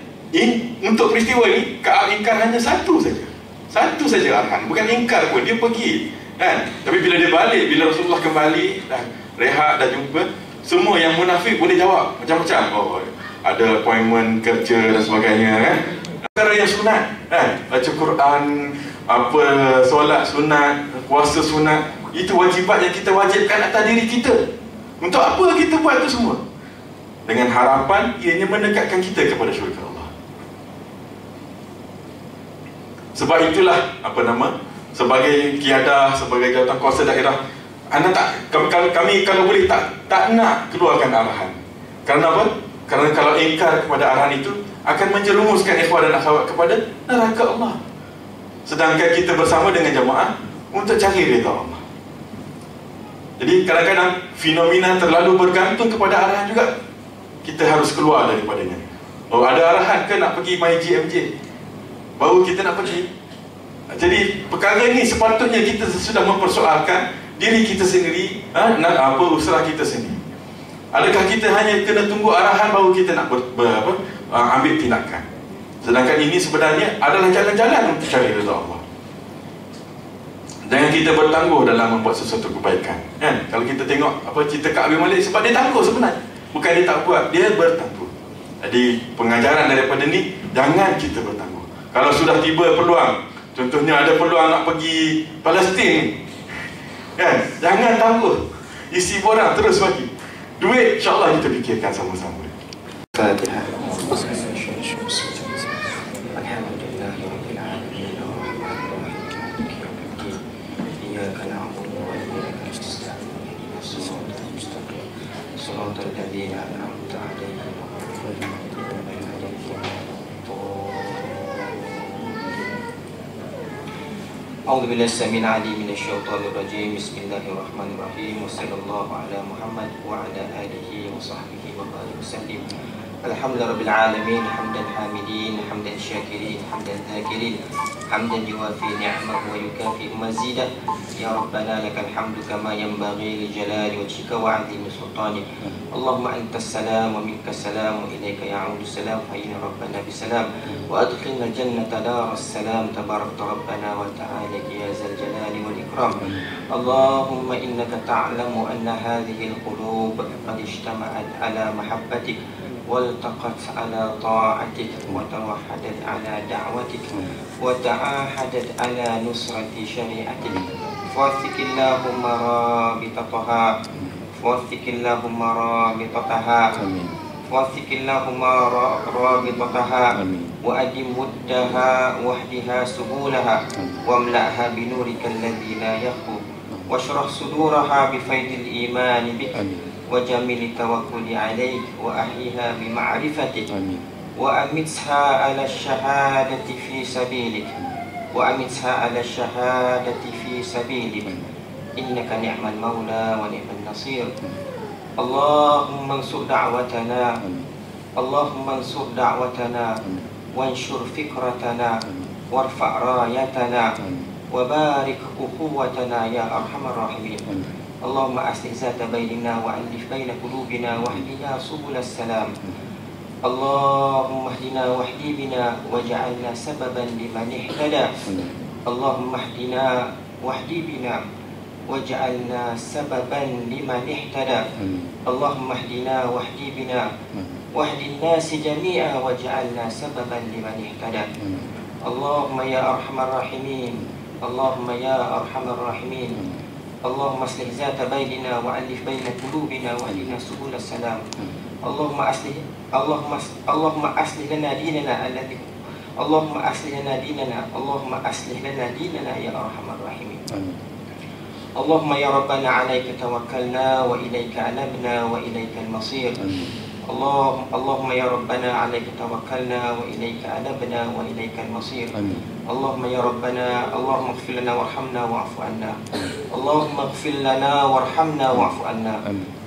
untuk peristiwa ni Ka'ab ingkar hanya satu saja arahan, bukan ingkar pun, dia pergi kan. Tapi bila dia balik, bila Rasulullah kembali dan rehat dan jumpa, semua yang munafik boleh jawab macam-macam. Ada appointment kerja dan sebagainya kan. Perkara yang sunat kan, baca Quran, solat sunat, puasa sunat, itu wajibat yang kita wajibkan atas diri kita. Untuk apa kita buat itu semua? Dengan harapan ianya mendekatkan kita kepada syurga Allah. Sebab itulah sebagai kiadah, sebagai jawatan kuasa daerah, kami kalau boleh tak nak keluarkan arahan. Kerana apa? Kerana kalau ingkar kepada arahan itu akan menjerumuskan ikhwan dan akhwat kepada neraka Allah. Sedangkan kita bersama dengan jemaah untuk cari redha Allah. Jadi kadang-kadang fenomena terlalu bergantung kepada arahan juga, kita harus keluar daripadanya. Ada arahan ke nak pergi main GMJ, baru kita nak pergi. Jadi perkara ini sepatutnya kita sudah mempersoalkan diri kita sendiri, usaha kita sendiri. Adakah kita hanya kena tunggu arahan baru kita nak ambil tindakan? Sedangkan ini sebenarnya adalah jalan-jalan untuk cari redha Allah. Jangan kita bertangguh dalam membuat sesuatu kebaikan kan? Kalau kita tengok cerita Ka'ab bin Malik, sebab dia tangguh sebenarnya, bukan dia tak buat, dia bertangguh. Jadi pengajaran daripada ni, jangan kita bertangguh. Kalau sudah tiba peluang, contohnya ada peluang nak pergi Palestin kan, jangan tangguh, isi borang terus bagi duit, insyaAllah kita fikirkan sama-sama. Fatihah. A'udzu billahi samil alim minasyaitonir rajim. Bismillahirrahmanirrahim. Wassallallahu ala Muhammad wa ala alihi wa sahbihi wa barik wasallim. Alhamdulillah Rabbil Alamin, hamdan hamidin, hamdan syakirin, hamdan dhakirin, hamdan yuwafi ni'amahu wa yukafi mazidah. Ya Rabbana lakal hamdu kama yanbaghi li jalali wajhika wa 'azimi sultanik. Allahumma antas salam wa minkas salam wa ilayka ya'udu salam. Hayyina Rabbana bisalam wa adkhilna jannata daras salam. Tabarakta Rabbana wa ta'ala ya zal jalali wal ikram. Allahumma innaka ta'lamu anna hadhihi al-qulub qad ijtama'at ala mahabbatik والتقت على طاعتك وتوحدت على دعوتك وتعاهدت على نصرة شريعتك فوثق اللهم رابطتها فوثق اللهم رابطتها وثق اللهم رابطتها وأدم ودها واهدها سبولها واملأها بنورك الذي لا يخفو واشرح صدورها بفيض الإيمان بك وجميل التوكل عليك وأحيها بمعرفتك وأمتها على الشهادة في سبيلك وأمتها على الشهادة في سبيلك إنك نعم المولى ونعم النصير اللهم انصر دعوتنا اللهم انصر دعوتنا وانشر فكرتنا وارفع رايتنا وبارك أخوتنا يا أرحم الراحمين اللهم أصلح ذات بيننا وألف بين قلوبنا واهدنا سبل السلام اللهم اهدنا واهد بنا واجعلنا سببا لمن اهتدى اللهم اهدنا واهد بنا واجعلنا سببا لمن اهتدى اللهم اهدنا واهد بنا واهد الناس جميعا واجعلنا سببا لمن اهتدى اللهم يا أرحم الراحمين اللهم يا أرحم الراحمين اللهم اصلح ذات بيننا وألف بين قلوبنا واهدنا سبل السلام اللهم أصلح لنا ديننا الذي اللهم أصلح لنا ديننا اللهم أصلح لنا ديننا يا أرحم الراحمين اللهم يا ربنا عليك توكلنا وإليك أنبنا وإليك المصير اللهم يا ربنا عليك توكلنا وإليك أنبنا وإليك المصير اللهم يا ربنا اللهم اغفر لنا وارحمنا واعف عنا اللهم اغفر لنا وارحمنا واعف عنا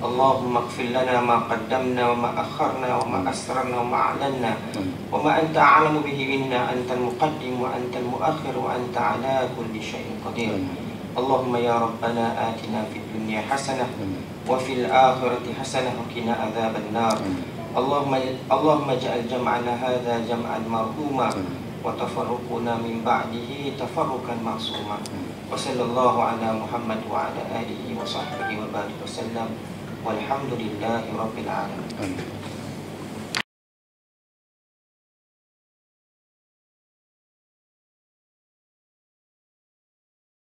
اللهم اغفر لنا ما قدمنا وما أخرنا وما أسررنا وما أعلنا وما أنت أعلم به منا أنت المقدم وأنت المؤخر وأنت على كل شيء قدير اللهم يا ربنا آتنا في الدنيا حسنة وفي الآخرة حسنة وقنا عذاب النار اللهم اجعل جمعنا هذا جمعا مرحوما وتفرقنا من بعده تفرقا معصوما وصلى الله على محمد وعلى آله وصحبه وبارك وسلم والحمد لله رب العالمين.